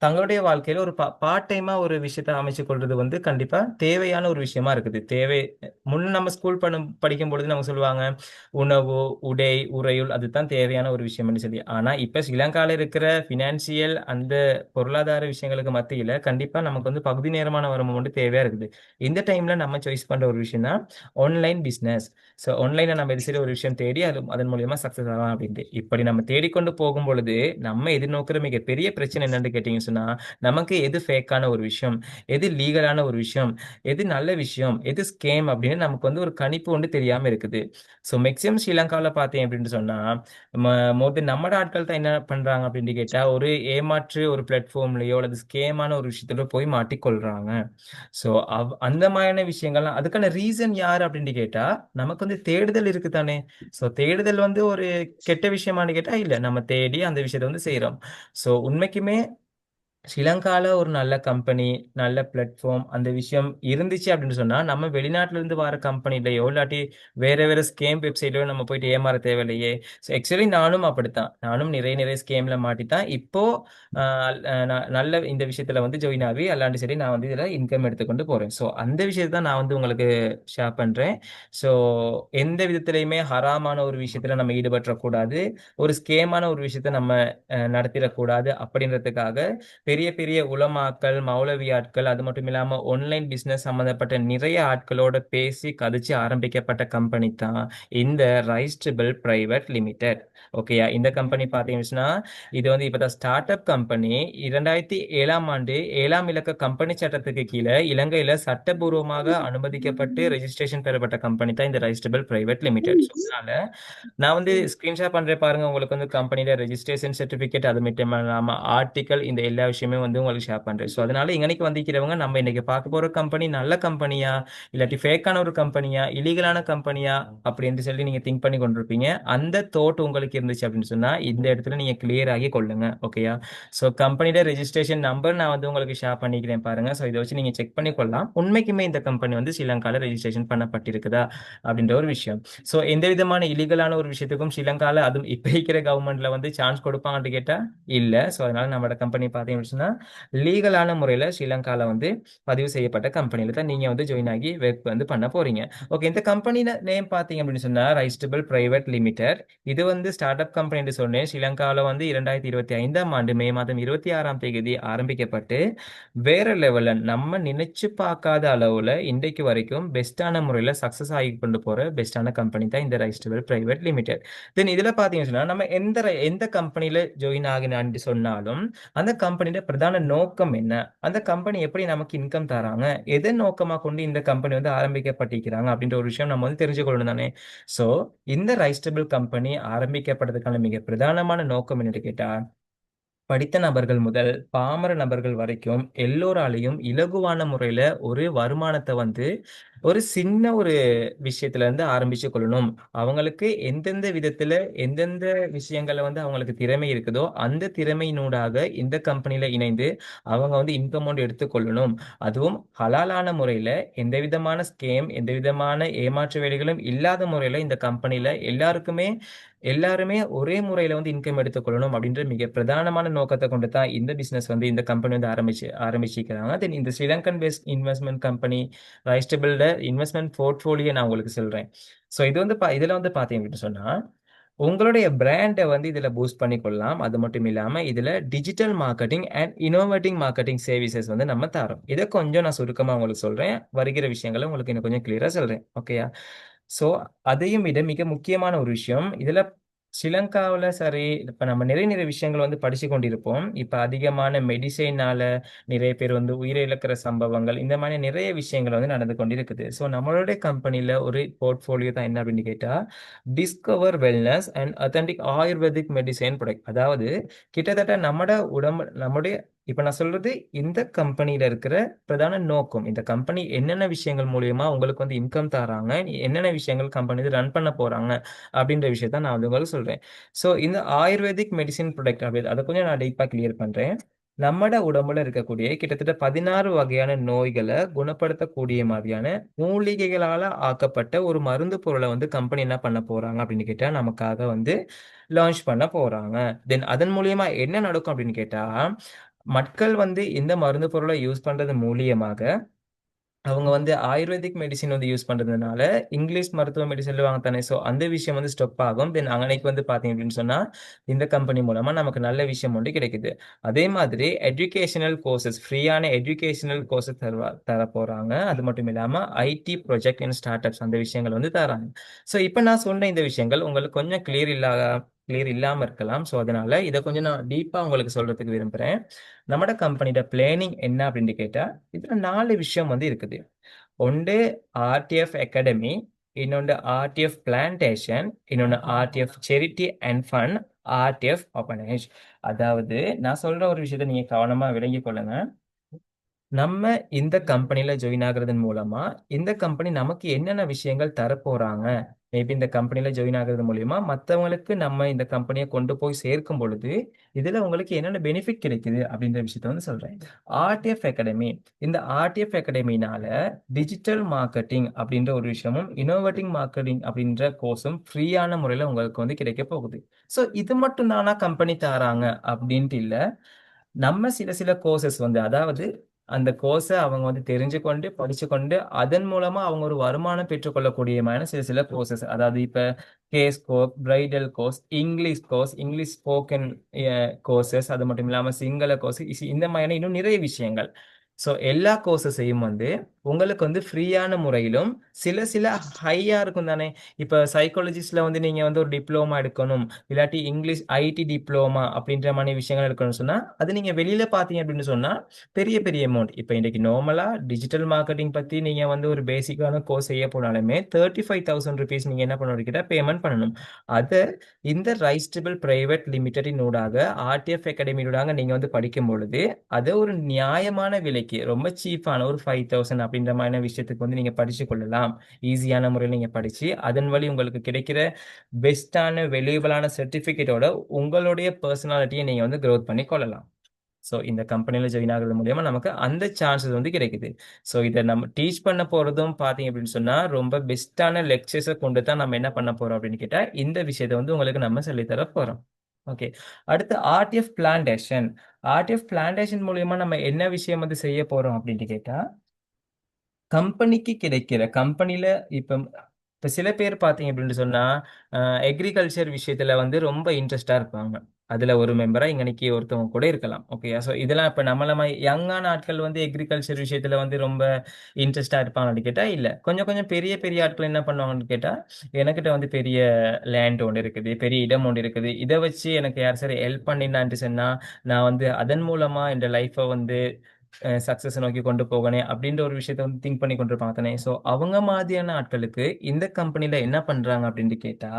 தங்களுடைய வாழ்க்கையில ஒரு பார்ட் டைமா ஒரு விஷயத்த அமைச்சு கொள்றது வந்து கண்டிப்பா தேவையான ஒரு விஷயமா இருக்குது. முன்ன நம்ம ஸ்கூல் படிக்கும் பொழுது நம்ம சொல்லுவாங்க, உணவு, உடை, உறையுள் அதுதான் தேவையான ஒரு விஷயம்னு சொல்லி. ஆனா இப்ப ஸ்ரீலங்கால இருக்கிற பினான்சியல் அந்த பொருளாதார விஷயங்களுக்கு மத்தியில கண்டிப்பா நமக்கு வந்து பகுதி நேரமான வருமானம் வந்து தேவையா இருக்குது. இந்த டைம்ல நம்ம சாய்ஸ் பண்ற ஒரு விஷயம் தான் ஆன்லைன் பிசினஸ். ஸோ ஆன்லைன்ல நம்ம இது சரி ஒரு விஷயம் தேடி அதன் மூலியமா சக்சஸ் ஆகலாம் அப்படின்ட்டு இப்படி நம்ம தேடிக்கொண்டு போகும் பொழுது நம்ம எதிர்நோக்கிற மிகப்பெரிய பிரச்சனை என்னன்னு கேட்டீங்கன்னு சொன்னா, நமக்கு எது ஃபேக்கான ஒரு விஷயம், எது லீகலான ஒரு விஷயம், எது நல்ல விஷயம், எது ஸ்கேம் அப்படின்னு நமக்கு வந்து ஒரு கணிப்பு ஒன்று தெரியாம இருக்குது. ஸோ மேக்சிமம் ஸ்ரீலங்காவில் பார்த்தேன் அப்படின்னு சொன்னா மோர் தென் நம்ம ஆட்கள் தான் என்ன பண்றாங்க அப்படின்னு கேட்டா, ஒரு ஏமாற்று ஒரு பிளாட்ஃபார்ம்லயோ அல்லது ஸ்கேமான ஒரு விஷயத்துல போய் மாட்டிக்கொள்றாங்க. ஸோ அந்த மாதிரியான விஷயங்கள்லாம் அதுக்கான ரீசன் யார் அப்படின்னு கேட்டா, நமக்கு வந்து தேடுதல் இருக்கு தானே. ஸோ தேடுதல் வந்து ஒரு கெட்ட விஷயமானு கேட்டா இல்ல, நம்ம தேடி அந்த விஷயத்த வந்து செய்யறோம். ஸோ உண்மைக்குமே ஸ்ரீலங்கால ஒரு நல்ல கம்பெனி, நல்ல பிளாட்ஃபார்ம் அந்த விஷயம் இருந்துச்சு அப்படின்னு சொன்னா, நம்ம வெளிநாட்டுல இருந்து வர கம்பெனிலயோ இல்லாட்டி வேற வேற ஸ்கேம் வெப்சைட்லயோ நம்ம போயிட்டு ஏமாற தேவையில்லையே. ஸோ ஆக்சுவலி நானும் அப்படித்தான். நானும் நிறைய நிறைய ஸ்கேம்ல மாட்டித்தான் இப்போ நல்ல இந்த விஷயத்துல வந்து ஜாயின் ஆகி அல்லாண்டு சரி நான் வந்து இதுல இன்கம் எடுத்துக்கொண்டு போறேன். ஸோ அந்த விஷயத்தை தான் நான் வந்து உங்களுக்கு ஷேர் பண்றேன். ஸோ எந்த விதத்திலையுமே ஹராமான ஒரு விஷயத்துல நம்ம ஈடுபற்றக்கூடாது, ஒரு ஸ்கேமான ஒரு விஷயத்த நம்ம நடத்திடக்கூடாது அப்படின்றதுக்காக பெரிய பெரிய உலமாக்கள், மௌலவியாட்கள், அது மட்டும் இல்லாம ஆன்லைன் பிசினஸ் சம்பந்தப்பட்ட நிறைய ஆட்களோட பேசி கதைச்சு ஆரம்பிக்கப்பட்ட கம்பெனி தான் இந்த ரைஸ்டபிள் பிரைவேட் லிமிடெட். ஓகேயா, இந்த கம்பெனி பார்த்தீங்கன்னா இது வந்து இப்பதான் ஸ்டார்ட் அப் கம்பெனி. 2007ஆம் ஆண்டு 7ஆம் இலக்க கம்பெனி சட்டத்துக்கு கீழே இலங்கையில சட்டபூர்வமாக அனுமதிக்கப்பட்டு ரெஜிஸ்ட்ரேஷன் பெறப்பட்ட கம்பெனி தான் இந்த ரைஸ்டபிள் பிரைவேட் லிமிடெட். அதனால நான் வந்து ஸ்கிரீன்ஷாட் பண்றேன் பாருங்க, உங்களுக்கு வந்து கம்பெனியோட ரெஜிஸ்ட்ரேஷன் சர்டிபிகேட், அது மட்டும் இல்லாம ஆர்டிகல், இந்த எல்லா விஷயமே வந்து உங்களுக்கு ஷேர் பண்றேன். ஸோ அதனால இன்னைக்கு வந்திருக்கிறவங்க நம்ம இன்னைக்கு பார்க்க போற கம்பெனி நல்ல கம்பெனியா இல்லாட்டி ஃபேக்கான ஒரு கம்பெனியா இல்லீகலான கம்பெனியா அப்படின்னு சொல்லி நீங்க திங்க் பண்ணி கொண்டிருப்பீங்க. அந்த தோட் உங்களுக்கு இருந்துச்சு அப்படின்னு சொன்னா இந்த இடத்துல நீங்க கிளியர் ஆகி கொள்ளுங்க. ஓகேயா, ஸோ கம்பெனியோட ரெஜிஸ்ட்ரேஷன் நம்பர் நான் வந்து உங்களுக்கு ஷேர் பண்ணிக்கிறேன் பாருங்க. ஸோ இதை வச்சு நீங்க செக் பண்ணி கொள்ளலாம் உண்மைக்குமே இந்த கம்பெனி வந்து ஸ்ரீலங்கால ரெஜிஸ்ட்ரேஷன் பண்ணப்பட்டிருக்குதா அப்படின்ற ஒரு விஷயம். ஸோ எந்த விதமான இல்லீகலான ஒரு விஷயத்துக்கும் ஸ்ரீலங்கால அதுவும் இப்ப இருக்கிற கவர்மெண்ட்ல வந்து சான்ஸ் கொடுப்பாங்கன்னு கேட்டா இல்ல. ஸோ அதனால நம்மளோட கம்பெனி பார்த்தீங்கன்னு சொன்னா லீகலான முறையில ஸ்ரீலங்கால வந்து பதிவு செய்யப்பட்ட கம்பெனில தான் நீங்க வந்து ஜாயின் ஆகி ஒர்க் வந்து பண்ண போறீங்க. ஓகே, இந்த கம்பெனி நேம் பார்த்தீங்க அப்படின்னு சொன்னா ரைஸ்டபிள் பிரைவேட் லிமிடெட். இது வந்து ஸ்டார்ட் அப் கம்பெனி சொன்னேன். ஸ்ரீலங்காவில் வந்து 2025ஆம் ஆண்டு மே மாதம் 26ஆம் தேதி ஆரம்பிக்கப்பட்டு வேற லெவல்ல நம்ம நினைச்சு பார்க்காத அளவுல இன்றைக்கு வரைக்கும் பெஸ்டான முறையில சக்சஸ் ஆகி கொண்டு போற பெஸ்டான கம்பெனி தான் இந்த ரைஸ்டபிள் பிரைவேட் லிமிடெட். தென் இதுல பாத்தீங்கன்னா நம்ம எந்த கம்பெனில ஜாயின் ஆகினான்னு சொன்னாலும் அந்த கம்பெனியோட பிரதான நோக்கம் என்ன, அந்த கம்பெனி எப்படி நமக்கு இன்கம் தராங்க, எதை நோக்கமா கொண்டு இந்த கம்பெனி வந்து ஆரம்பிக்கப்பட்டிருக்கிறாங்க அப்படின்ற ஒரு விஷயம் நம்ம வந்து தெரிஞ்சுக்கொள்ளணும் தானே. சோ இந்த ரைஸ்டபிள் கம்பெனி ஆரம்பிக்கப்படுறதுக்கான மிக பிரதானமான நோக்கம் என்னன்னு கேட்டா, படித்த நபர்கள் முதல் பாமர நபர்கள் வரைக்கும் எல்லோராலையும் இலகுவான முறையில ஒரு வருமானத்தை வந்து ஒரு சின்ன ஒரு விஷயத்துல இருந்து ஆரம்பிச்சு கொள்ளணும். அவங்களுக்கு எந்தெந்த விதத்துல எந்தெந்த விஷயங்கள்ல வந்து அவங்களுக்கு திறமை இருக்குதோ அந்த திறமையினூடாக இந்த கம்பெனில இணைந்து அவங்க வந்து இன்கம் அமௌண்ட் எடுத்துக்கொள்ளணும். அதுவும் ஹலாலான முறையில எந்த விதமான ஸ்கேம் எந்த விதமான ஏமாற்று வேலைகளும் இல்லாத முறையில இந்த கம்பெனில எல்லாருமே ஒரே முறையில வந்து இன்கம் எடுத்துக்கொள்ளணும் அப்படின்ற மிக பிரதானமான நோக்கத்தை கொண்டு தான் இந்த பிசினஸ் வந்து இந்த கம்பெனி வந்து ஆரம்பிச்சிருக்கிறாங்க. தென் இந்த ஸ்ரீலங்கன் பேஸ்ட் இன்வெஸ்ட்மெண்ட் கம்பெனி ரைஸ்டபிள்ட இன்வெஸ்ட்மெண்ட் போர்ட்ஃபோலியோ நான் உங்களுக்கு சொல்றேன். ஸோ இது வந்து இதுல வந்து பாத்தீங்கன்னு சொன்னா உங்களுடைய பிராண்டை வந்து இதுல பூஸ்ட் பண்ணி கொள்ளலாம். அது மட்டும் இல்லாம இதுல digital marketing and innovating marketing services வந்து நம்ம தரோம். இதை கொஞ்சம் நான் சுருக்கமா உங்களுக்கு சொல்றேன், வருகிற விஷயங்களை உங்களுக்கு இன்னும் கொஞ்சம் கிளியரா சொல்றேன். ஓகேயா, ஸோ அதையும் விட மிக முக்கியமான ஒரு விஷயம் இதுல ஸ்ரீலங்காவில் சரி, இப்ப நம்ம நிறைய நிறைய விஷயங்கள் வந்து படிச்சு கொண்டிருப்போம். இப்ப அதிகமான மெடிசைனால நிறைய பேர் வந்து உயிரிழக்கிற சம்பவங்கள், இந்த மாதிரி நிறைய விஷயங்கள் வந்து நடந்து கொண்டிருக்குது. ஸோ நம்மளுடைய கம்பெனில ஒரு போர்ட்ஃபோலியோ தான் என்ன அப்படின்னு கேட்டா discover wellness and authentic ayurvedic medicine product. அதாவது கிட்டத்தட்ட நம்முடைய இப்ப நான் சொல்றது இந்த கம்பெனில இருக்கிற பிரதான நோக்கம், இந்த கம்பெனி என்னென்ன விஷயங்கள் மூலியமா உங்களுக்கு வந்து இன்கம் தராங்க, என்னென்ன விஷயங்கள் கம்பெனி ரன் பண்ண போறாங்க அப்படின்ற விஷயத்த நான் வந்து உங்களுக்கு சொல்றேன். ஸோ இந்த ஆயுர்வேதிக் மெடிசின் ப்ராடக்ட் அப்படி அதை கொஞ்சம் நான் டீப்பா கிளியர் பண்றேன். நம்மட உடம்புல இருக்கக்கூடிய கிட்டத்தட்ட 16 வகையான நோய்களை குணப்படுத்தக்கூடிய மாதிரியான மூலிகைகளால ஆக்கப்பட்ட ஒரு மருந்து பொருளை வந்து கம்பெனி என்ன பண்ண போறாங்க அப்படின்னு கேட்டா நமக்காக வந்து லான்ச் பண்ண போறாங்க. தென் அதன் மூலியமா என்ன நடக்கும் அப்படின்னு கேட்டா மக்கள் வந்து இந்த மருந்து பொருளை யூஸ் பண்றது மூலியமாக அவங்க வந்து ஆயுர்வேதிக் மெடிசின் வந்து யூஸ் பண்றதுனால இங்கிலீஷ் மருத்துவ மெடிசன் சொல்லுவாங்க தானே. ஸோ அந்த விஷயம் வந்து ஸ்டொப் ஆகும். தென் அங்கனைக்கு வந்து பார்த்தீங்க அப்படின்னு சொன்னா இந்த கம்பெனி மூலமா நமக்கு நல்ல விஷயம் ஒன்று கிடைக்குது. அதே மாதிரி எஜுகேஷனல் கோர்சஸ், ஃப்ரீயான எஜுகேஷனல் கோர்சஸ் தர போறாங்க. அது மட்டும் இல்லாம IT project and startups அந்த விஷயங்கள் வந்து தராங்க. ஸோ இப்போ நான் சொன்ன இந்த விஷயங்கள் உங்களுக்கு கொஞ்சம் கிளியர் இல்லாம இருக்கலாம். ஸோ அதனால இதை கொஞ்சம் நான் டீப்பா உங்களுக்கு சொல்றதுக்கு விரும்புறேன். நம்மட கம்பெனியோட பிளானிங் என்ன அப்படின்னு கேட்டா இதுல 4 விஷயம் வந்து இருக்குது. ஒன்று ஆர்டிஎஃப் அகாடமி, இன்னொன்று ஆர்டிஎஃப் பிளான்டேஷன், இன்னொன்று RTF charity and fun, RTF organise. அதாவது நான் சொல்ற ஒரு விஷயத்த நீங்க கவனமா விளங்கிக் கொள்ளுங்க. நம்ம இந்த கம்பெனில ஜாயின் ஆகுறதன் மூலமா இந்த கம்பெனி நமக்கு என்னென்ன விஷயங்கள் தரப்போறாங்க, மேபி இந்த கம்பெனில ஜாயின் ஆகுறது மூலியமா மற்றவங்களுக்கு நம்ம இந்த கம்பெனியை கொண்டு போய் சேர்க்கும் பொழுது இதுல உங்களுக்கு என்னென்ன பெனிஃபிட் கிடைக்குது அப்படின்ற விஷயத்த வந்து சொல்றேன். ஆர்டிஎஃப் அகாடமி, இந்த ஆர்டிஎஃப் அகாடமினால டிஜிட்டல் மார்க்கெட்டிங் அப்படின்ற ஒரு விஷயமும் இனோவேட்டிங் மார்க்கெட்டிங் அப்படின்ற கோர்ஸும் ஃப்ரீயான முறையில் உங்களுக்கு வந்து கிடைக்க போகுது. ஸோ இது மட்டும் தானா கம்பெனி தராங்க அப்படின்ட்டு இல்லை. நம்ம சில சில கோர்சஸ் வந்து அதாவது அந்த கோர்ஸை அவங்க வந்து தெரிஞ்சு கொண்டு படிச்சு கொண்டு அதன் மூலமா அவங்க ஒரு வருமானம் பெற்றுக்கொள்ளக்கூடியமான சில சில கோர்சஸ், அதாவது இப்ப கேஸ் course, bridal course, English course, English spoken courses, அது மட்டும் இல்லாம சிங்கள கோர்ஸ், இந்த மாதிரியான இன்னும் நிறைய விஷயங்கள். ஸோ எல்லா கோர்சஸையும் வந்து உங்களுக்கு வந்து ஃப்ரீயான முறையிலும் சில சில ஹையா இருக்கும் தானே. இப்போ சைக்காலஜிஸ்ட்ல வந்து நீங்க வந்து ஒரு டிப்ளோமா எடுக்கணும், இல்லாட்டி இங்கிலீஷ் ஐடி டிப்ளோமா அப்படின்ற மாதிரி விஷயங்கள் எடுக்கணும்னு சொன்னா அது நீங்க வெளியில பாத்தீங்க அப்படின்னு சொன்னா பெரிய பெரிய அமௌண்ட். இப்போ இன்னைக்கு நார்மலா டிஜிட்டல் மார்க்கெட்டிங் பத்தி நீங்க வந்து ஒரு பேசிக்கான கோர்ஸ் செய்ய போனாலுமே 35,000 ருபீஸ் நீங்க என்ன பண்ணணும், பேமெண்ட் பண்ணணும். அதை இந்த ரைஸ்டபிள் பிரைவேட் லிமிடெடின் ஊடாக ஆர்டிஎஃப் அகாடமியோடாக நீங்க வந்து படிக்கும் பொழுது அதை ஒரு நியாயமான விலைக்கு ரொம்ப சீப்பான ஒரு 5,000 அப்படின்ற மாதிரி விஷயத்துக்கு வந்து நீங்க படிச்சு கொள்ளலாம். ஈஸியான முறையில் நீங்க படிச்சு அதன் வழி உங்களுக்கு கிடைக்கிற பெஸ்டான வேல்யூபிளான சர்டிபிகேட்டோட உங்களுடைய பர்சனாலிட்டியை நீங்க வந்து growth பண்ணி கொள்ளலாம். ஸோ இந்த கம்பெனியில் ஜாயின் ஆகிறது மூலியமா நமக்கு அந்த சான்சஸ் வந்து கிடைக்குது. ஸோ இதை நம்ம டீச் பண்ண போறதும் பார்த்தீங்க அப்படின்னு சொன்னா ரொம்ப பெஸ்ட்டான லெக்சர்ஸை கொண்டு தான் நம்ம என்ன பண்ண போறோம் அப்படின்னு கேட்டா இந்த விஷயத்தை வந்து உங்களுக்கு நம்ம சொல்லித்தர போறோம். ஓகே, அடுத்து ஆர்டிஎஃப் பிளான்டேஷன். ஆர்டிஎஃப் பிளான்டேஷன் மூலியமா நம்ம என்ன விஷயம் வந்து செய்ய போறோம் அப்படின்னு கேட்டா கம்பெனிக்கு கிடைக்கிற கம்பெனில இப்ப சில பேர் பார்த்தீங்க அப்படின்னு சொன்னா எக்ரிகல்ச்சர் விஷயத்துல வந்து ரொம்ப இன்ட்ரெஸ்டா இருப்பாங்க. அதுல ஒரு மெம்பரா இன்னைக்கு ஒருத்தவங்க கூட இருக்கலாம். ஓகே, ஸோ இதெல்லாம் இப்ப நம்மள மாதிரி யங்கான ஆட்கள் வந்து எக்ரிகல்ச்சர் விஷயத்துல வந்து ரொம்ப இன்ட்ரெஸ்டா இருப்பாங்கன்னு கேட்டா இல்ல. கொஞ்சம் கொஞ்சம் பெரிய பெரிய ஆட்கள் என்ன பண்ணுவாங்கன்னு கேட்டா எனக்கிட்ட வந்து பெரிய லேண்ட் ஒன்று இருக்குது, பெரிய இடம் ஒன்று இருக்குது, இதை வச்சு எனக்கு யார் சரி ஹெல்ப் பண்ணினான்ட்டு சொன்னா நான் வந்து அதன் மூலமா இந்த லைஃப்பை வந்து சக்சஸ் நோக்கி கொண்டு போகணும் அப்படின்ற ஒரு விஷயத்த வந்து திங்க் பண்ணி கொண்டிருப்பாங்க தானே. ஸோ அவங்க மாதிரியான ஆட்களுக்கு இந்த கம்பெனில என்ன பண்றாங்க அப்படின்னு கேட்டா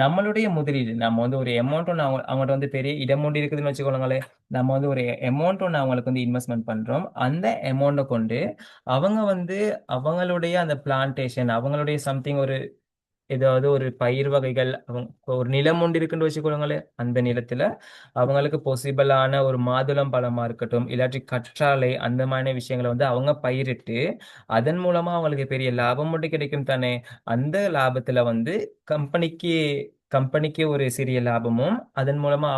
நம்மளுடைய முதலீடு நம்ம வந்து ஒரு அமௌண்ட் ஒன்று அவங்கள்ட்ட வந்து பெரிய இடம் ஒன்று இருக்குதுன்னு வச்சுக்கோங்களேன். நம்ம வந்து ஒரு அமௌண்ட் ஒன்று அவங்களுக்கு வந்து இன்வெஸ்ட்மெண்ட் பண்றோம். அந்த அமௌண்ட்டை கொண்டு அவங்க வந்து அவங்களுடைய அந்த பிளான்டேஷன், அவங்களுடைய சம்திங் ஒரு ஏதாவது ஒரு பயிர் வகைகள், அவங்க ஒரு நிலம் ஒன்று இருக்குன்னு வச்சுக்கோங்களேன். அந்த நிலத்துல அவங்களுக்கு பொசிபிளான ஒரு மாதுளம் பழமா இருக்கட்டும், இல்லாட்டி கற்றாழை, அந்த மாதிரி விஷயங்களை வந்து அவங்க பயிரிட்டு அதன் மூலமா அவங்களுக்கு பெரிய லாபம் மட்டும் கிடைக்கும் தானே. அந்த லாபத்துல வந்து கம்பெனிக்கு கம்பெனிக்கு ஒரு சிறிய லாபமும் அதன் மூலமா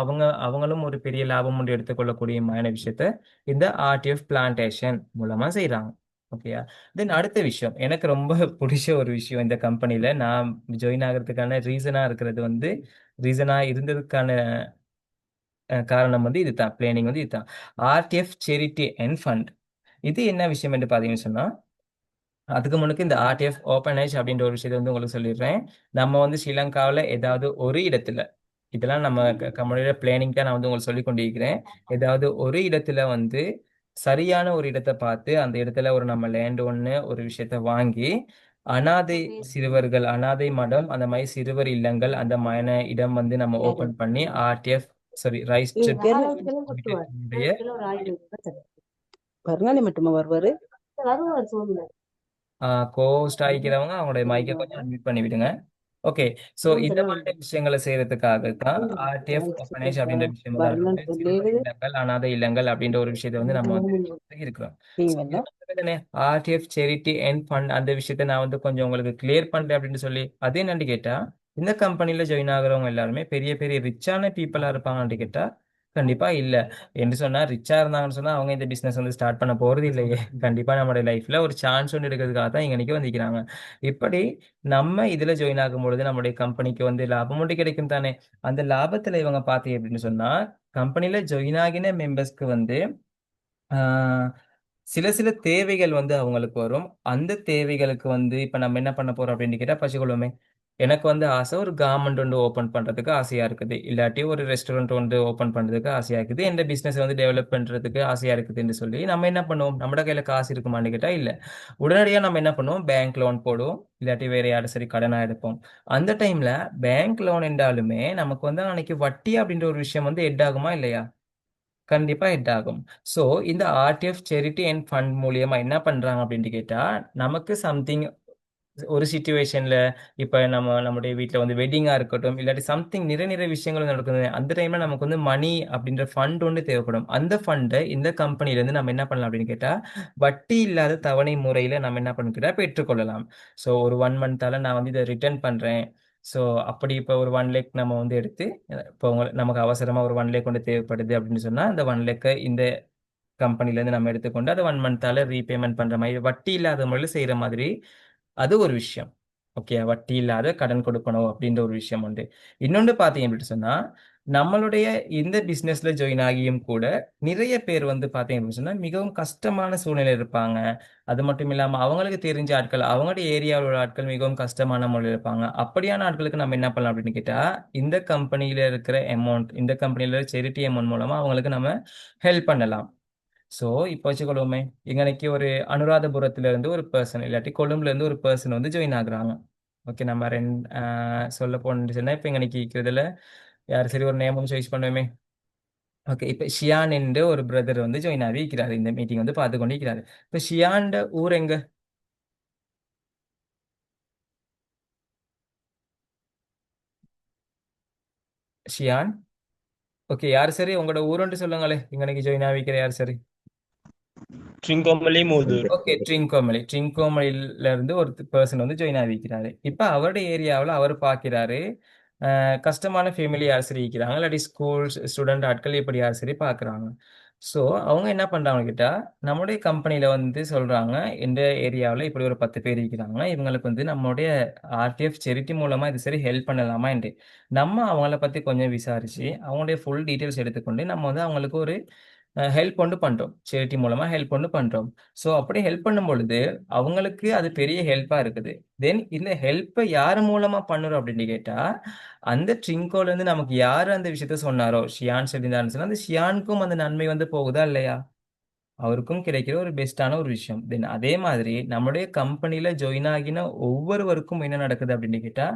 அவங்களும் ஒரு பெரிய லாபம் ஒன்று எடுத்துக்கொள்ளக்கூடிய விஷயத்த இந்த ஆர்டிஎஃப் பிளான்டேஷன் மூலமா செய்யறாங்க. ஓகேயா. தென் அடுத்த விஷயம் எனக்கு ரொம்ப பிடிச்ச ஒரு விஷயம், இந்த கம்பெனில நான் ஜாயின் ஆகிறதுக்கான ரீசனா இருந்ததுக்கான காரணம் வந்து இதுதான், பிளானிங் வந்து இதுதான். RTF charity end fund. இது என்ன விஷயம் என்று பார்த்தீங்கன்னு சொன்னா அதுக்கு முன்னுக்கு இந்த ஆர்டிஎஃப் ஓப்பனைஸ் அப்படின்ற ஒரு விஷயத்தை வந்து உங்களுக்கு சொல்லிடுறேன். நம்ம வந்து ஸ்ரீலங்காவில் ஏதாவது ஒரு இடத்துல, இதெல்லாம் நம்ம கம்பெனியோட பிளானிங் தான் நான் வந்து உங்களுக்கு சொல்லி கொண்டிருக்கிறேன். ஏதாவது ஒரு இடத்துல வந்து சரியான ஒரு இடத்தை பார்த்து அந்த இடத்துல ஒரு நம்ம லேண்ட் ஒன்று ஒரு விஷயத்த வாங்கி அனாதை சிறுவர்கள், அனாதை மடம், அந்த மாதிரி சிறுவர் இல்லங்கள், அந்த மாதிரி இடம் வந்து நம்ம ஓபன் பண்ணி ஆர்டிஎஃப் ரைஸ் கோஸ்ட் ஆகிக்கிறவங்க அவங்களுடைய மைக்கை கொஞ்சம் அன்மியூட் பண்ணி விடுங்க. ஓகே, ஸோ இந்த மாதிரி விஷயங்களை செய்யறதுக்காக தான் ஆர்டிஎஃப் ஓப்பனேஜ் அப்படின்ற விஷயம், அதாவது சிறுவர் இல்லங்கள், அனாதை இல்லங்கள் அப்படின்ற ஒரு விஷயத்தை வந்து நம்ம வந்து இருக்கிறோம். ஆர்டிஎஃப் சேரிட்டி அண்ட் ஃபண்ட் அந்த விஷயத்த நான் வந்து கொஞ்சம் உங்களுக்கு கிளியர் பண்றேன் அப்படின்னு சொல்லி அதே நன்றி கேட்டா இந்த கம்பெனில ஜாயின் ஆகுறவங்க எல்லாருமே பெரிய பெரிய ரிச்சான பீப்புளா இருப்பாங்கன்னு கேட்டா கண்டிப்பா இல்ல. என்று சொன்னா ரிச்சா இருந்தாங்கன்னு சொன்னா அவங்க இந்த பிசினஸ் வந்து ஸ்டார்ட் பண்ண போறது இல்லையே. கண்டிப்பா நம்மளுடைய லைஃப்ல ஒரு சான்ஸ் ஒன்று எடுக்கிறதுக்காக தான் இங்க வந்திருக்கிறாங்க. இப்படி நம்ம இதுல ஜாயின் ஆகும்பொழுது நம்முடைய கம்பெனிக்கு வந்து லாபம் ஒன்று கிடைக்கும் தானே. அந்த லாபத்துல இவங்க பார்த்தீங்க அப்படின்னு சொன்னா கம்பெனில ஜாயின் ஆகின மெம்பர்ஸ்க்கு வந்து ஆஹ், சில சில தேவைகள் வந்து அவங்களுக்கு வரும். அந்த தேவைகளுக்கு வந்து இப்ப நம்ம என்ன பண்ண போறோம் அப்படின்னு கேட்டா பசிக்கொள்ளுமே. எனக்கு வந்து ஆசை ஒரு கார்மெண்ட் ஒன்று ஓபன் பண்றதுக்கு ஆசையா இருக்குது, இல்லாட்டி ஒரு ரெஸ்டாரண்ட் ஒன்று ஓபன் பண்றதுக்கு ஆசையா இருக்குது, எந்த பிசினஸ் வந்து டெவலப் பண்றதுக்கு ஆசையா இருக்குதுன்னு சொல்லி நம்ம என்ன பண்ணுவோம், நம்ம கையில காசு இருக்குமான்னு கேட்டா இல்ல. உடனடியா நம்ம என்ன பண்ணுவோம், பேங்க் லோன் போடுவோம், இல்லாட்டி வேற யாரும் சரி கடனா எடுப்போம். அந்த டைம்ல பேங்க் லோன் என்றாலுமே நமக்கு வந்து அன்னைக்கு வட்டி அப்படின்ற ஒரு விஷயம் வந்து ஹெட் ஆகுமா இல்லையா? கண்டிப்பா ஹிட் ஆகும். ஸோ இந்த ஆர்டிஎஃப் சேரிட்டி அண்ட் ஃபண்ட் மூலியமா என்ன பண்றாங்க அப்படின்னு கேட்டா, நமக்கு சம்திங் ஒரு சிச்சுவேஷன்ல இப்ப நம்முடைய வீட்ல வந்து வெட்டிங்கா இருக்கட்டும், இல்லாட்டி சம்திங் நிறைய நிறைய விஷயங்கள் நடக்குது. அந்த டைம்ல நமக்கு வந்து மணி அப்படின்ற ஃபண்ட் ஒன்று தேவைப்படும். அந்த ஃபண்டை இந்த கம்பெனில இருந்து நம்ம என்ன பண்ணலாம் அப்படின்னு கேட்டா, வட்டி இல்லாத தவணை முறையில நம்ம என்ன பண்ண கேட்டா பெற்றுக்கொள்ளலாம். ஸோ ஒரு 1 மந்த்தால நான் வந்து இதை ரிட்டர்ன் பண்றேன். ஸோ அப்படி இப்போ ஒரு 1 லேக் நம்ம வந்து எடுத்து இப்போ நமக்கு அவசரமா ஒரு 1 லேக் கொண்டு தேவைப்படுது அப்படின்னு சொன்னா அந்த 1 லேக்கை இந்த கம்பெனில இருந்து நம்ம எடுத்துக்கொண்டு அதை 1 மந்த்தால ரீபேமெண்ட் பண்ற மாதிரி வட்டி இல்லாத முறையில் செய்யற மாதிரி அது ஒரு விஷயம். ஓகே, வட்டி இல்லாத கடன் கொடுக்கணும் அப்படின்ற ஒரு விஷயம் உண்டு. இன்னொன்று பார்த்தீங்க அப்படின்னு சொன்னா நம்மளுடைய இந்த பிசினஸ்ல ஜாயின் ஆகியும் கூட நிறைய பேர் வந்து பார்த்தீங்க அப்படின்னு சொன்னா மிகவும் கஷ்டமான சூழ்நிலை இருப்பாங்க. அது மட்டும் இல்லாம அவங்களுக்கு தெரிஞ்ச ஆட்கள், அவங்களுடைய ஏரியாவில் உள்ள ஆட்கள் மிகவும் கஷ்டமான முறையில் இருப்பாங்க. அப்படியான ஆட்களுக்கு நம்ம என்ன பண்ணலாம் அப்படின்னு கேட்டா, இந்த கம்பெனியில இருக்கிற அமௌண்ட், இந்த கம்பெனியில சேரிட்டி அமௌண்ட் மூலமா அவங்களுக்கு நம்ம ஹெல்ப் பண்ணலாம். ஸோ இப்போ வச்சுக்கொள்வோமே, எங்கனைக்கு ஒரு அனுராதபுரத்துல இருந்து ஒரு பர்சன் இல்லாட்டி கொழும்புல இருந்து ஒரு பர்சன் வந்து ஜாயின் ஆகுறாங்க. ஓகே, நம்ம சொல்ல போனோம்னா இப்போ எங்கனைக்கு இருக்கிறதுல யார் சரி ஒரு நேமும் சாய்ஸ் பண்ணுவோமே. ஓகே, இப்போ ஷியான் என்ற ஒரு பிரதர் வந்து ஜாயின் ஆகி இருக்கிறாரு, இந்த மீட்டிங் வந்து பார்த்து கொண்டு இருக்கிறாரு. இப்போ ஷியான்ட ஊர் எங்க? ஷியான். ஓகே, யார் சரி உங்களோட ஊருன்ட்டு சொல்லுங்களே, எங்கனைக்கு ஜாயின் ஆகிக்கிற யார் சரி? Trincomalee Modur. ஓகே, ட்ரிங்கோமலையில இருந்து ஒரு பர்சன் வந்து ஜாயின் ஆகிக்கிறாரு. இப்போ அவருடைய ஏரியாவில் அவர் பார்க்கிறாரு கஷ்டமான ஃபேமிலி யார் சரி இருக்கிறாங்க, இல்லாட்டி ஸ்கூல்ஸ் ஸ்டூடெண்ட் ஆட்கள் இப்படி யார் சரி பார்க்குறாங்க. ஸோ அவங்க என்ன பண்ணுறாங்க கிட்ட நம்முடைய கம்பெனியில் வந்து சொல்கிறாங்க, இந்த ஏரியாவில் இப்படி ஒரு 10 பேர் இருக்கிறாங்க, இவங்களுக்கு வந்து நம்மளுடைய ஆர்டிஎஃப் சேரிட்டி மூலமாக இது சரி ஹெல்ப் பண்ணலாமா என்று நம்ம அவங்கள பற்றி கொஞ்சம் விசாரித்து அவங்களுடைய ஃபுல் டீட்டெயில்ஸ் எடுத்துக்கொண்டு நம்ம வந்து அவங்களுக்கு ஒரு ஹெல்ப் ஒன்று பண்றோம், சேரிட்டி மூலமா ஹெல்ப் ஒன்று பண்றோம். ஸோ அப்படி ஹெல்ப் பண்ணும் பொழுது அவங்களுக்கு அது பெரிய ஹெல்ப்பா இருக்குது. தென் இந்த ஹெல்ப்பை யார் மூலமா பண்ணுறோம் அப்படின்னு கேட்டா, அந்த ட்ரிங்கோல இருந்து நமக்கு யார் அந்த விஷயத்த சொன்னாரோ, ஷியான் சொல்லியிருந்தாருன்னு சொன்னா அந்த ஷியானுக்கும் அந்த நன்மை வந்து போகுதா இல்லையா? அவருக்கும் கிடைக்கிற ஒரு பெஸ்ட்டான ஒரு விஷயம். தென் அதே மாதிரி நம்முடைய கம்பெனில ஜாயின் ஆகின ஒவ்வொருவருக்கும் என்ன நடக்குது அப்படின்னு கேட்டா,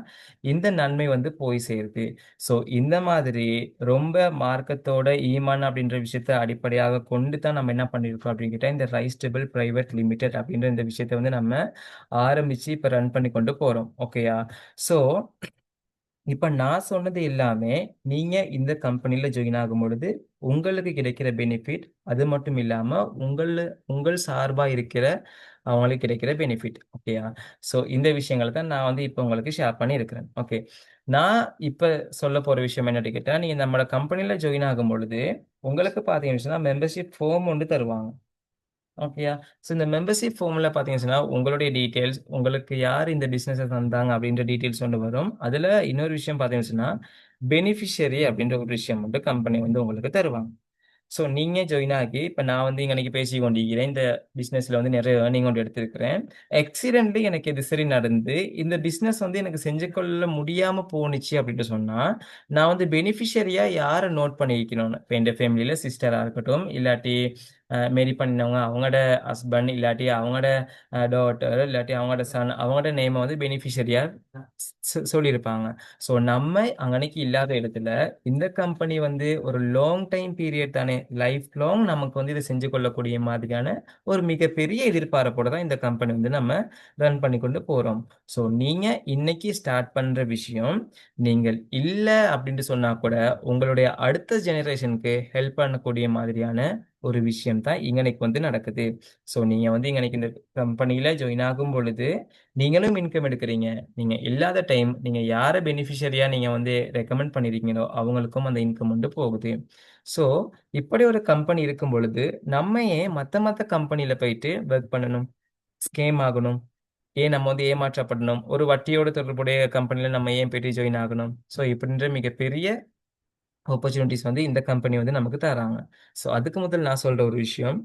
இந்த நன்மை வந்து போய் சேருது. ஸோ இந்த மாதிரி ரொம்ப மார்க்கத்தோட ஈமான் அப்படின்ற விஷயத்த அடிப்படையாக கொண்டு தான் நம்ம என்ன பண்ணியிருக்கோம் அப்படின்னு கேட்டா, இந்த ரைஸ் டேபிள் பிரைவேட் லிமிடெட் அப்படின்ற இந்த விஷயத்த வந்து நம்ம ஆரம்பிச்சு இப்ப ரன் பண்ணி கொண்டு போறோம். ஓகேயா? ஸோ இப்ப நான் சொன்னது எல்லாமே நீங்க இந்த கம்பெனில ஜாயின் ஆகும் பொழுது உங்களுக்கு கிடைக்கிற பெனிஃபிட், அது மட்டும் இல்லாம உங்கள் சார்பா இருக்கிற அவங்களுக்கு கிடைக்கிற பெனிஃபிட். ஓகேயா? ஸோ இந்த விஷயங்களை தான் நான் வந்து இப்போ உங்களுக்கு ஷேர் பண்ணி இருக்கிறேன். ஓகே, நான் இப்ப சொல்ல போற விஷயம் என்னன்னு கேட்டா, நீங்க நம்மளோட கம்பெனில ஜாயின் ஆகும் பொழுது உங்களுக்கு பார்த்தீங்கன்னா மெம்பர்ஷிப் ஃபார்ம் ஒன்று தருவாங்க. ஓகேயா? ஸோ இந்த மெம்பர்ஷிப் ஃபார்ம்ல பார்த்தீங்கன்னு சொன்னா, உங்களுடைய டீட்டெயில்ஸ், உங்களுக்கு யார் இந்த பிசினஸை தந்தாங்க அப்படின்ற டீட்டெயில்ஸ் ஒன்று வரும். அதுல இன்னொரு விஷயம் பார்த்தீங்கன்னு சொன்னா, பெனிஃபிஷியரி அப்படின்ற ஒரு விஷயம் வந்து கம்பெனி வந்து உங்களுக்கு தருவாங்க. ஸோ நீங்க ஜாயின் ஆகி இப்போ நான் வந்து இங்க இன்னைக்கு பேசி கொண்டிருக்கிறேன், இந்த பிசினஸ்ல வந்து நிறைய ஏர்னிங் கொண்டு எடுத்திருக்கிறேன். ஆக்சிடென்ட்லி எனக்கு இது சரி நடந்து இந்த பிசினஸ் வந்து எனக்கு செஞ்சு கொள்ள முடியாம போணுச்சு அப்படின்னு சொன்னா, நான் வந்து பெனிஃபிஷியரியா யாரை நோட் பண்ணி வைக்கணும்னு, இப்போ என் ஃபேமிலியில சிஸ்டரா இருக்கட்டும், இல்லாட்டி மேரி பண்ணினவங்க அவங்களோட ஹஸ்பண்ட், இல்லாட்டி அவங்களோட டாட்டர், இல்லாட்டி அவங்களோட சன், அவங்களோட நேமை வந்து பெனிஃபிஷரியா சொல்லியிருப்பாங்க. ஸோ நம்ம அங்கனைக்கு இல்லாத இடத்துல இந்த கம்பெனி வந்து ஒரு லாங் டைம் பீரியட் தானே, லைஃப் லாங் நமக்கு வந்து இதை செஞ்சு கொள்ளக்கூடிய மாதிரியான ஒரு மிகப்பெரிய எதிர்பார்ப்போட தான் இந்த கம்பெனி வந்து நம்ம ரன் பண்ணி கொண்டு போறோம். ஸோ நீங்க இன்னைக்கு ஸ்டார்ட் பண்ற விஷயம் நீங்கள் இல்லை அப்படின்ட்டு சொன்னா கூட உங்களுடைய அடுத்த ஜெனரேஷனுக்கு ஹெல்ப் பண்ணக்கூடிய மாதிரியான ஒரு விஷயம் தான் இங்கனைக்கு வந்து நடக்குது. ஸோ நீங்க வந்து இங்கனைக்கு இந்த கம்பெனியில ஜாயின் ஆகும் பொழுது நீங்களும் இன்கம் எடுக்கிறீங்க. நீங்க இல்லாத டைம் நீங்க யார பெனிஃபிஷரியா நீங்க வந்து ரெக்கமெண்ட் பண்ணிருக்கீங்களோ அவங்களுக்கும் அந்த இன்கம் வந்து போகுது. ஸோ இப்படி ஒரு கம்பெனி இருக்கும் பொழுது நம்ம ஏன் மத்த கம்பெனில போயிட்டு ஒர்க் பண்ணணும்? ஸ்கேம் ஆகணும்? ஏன் நம்ம வந்து ஏமாற்றப்படணும்? ஒரு வட்டியோட தொடர்புடைய கம்பெனில நம்ம ஏன் போயிட்டு ஜாயின் ஆகணும்? ஸோ இப்படின்ற மிகப்பெரிய ஆப்பர்ச்சுனிட்டிஸ் வந்து இந்த கம்பெனி வந்து நமக்கு தராங்க. ஸோ அதுக்கு முதல் நான் சொல்ற ஒரு விஷயம்,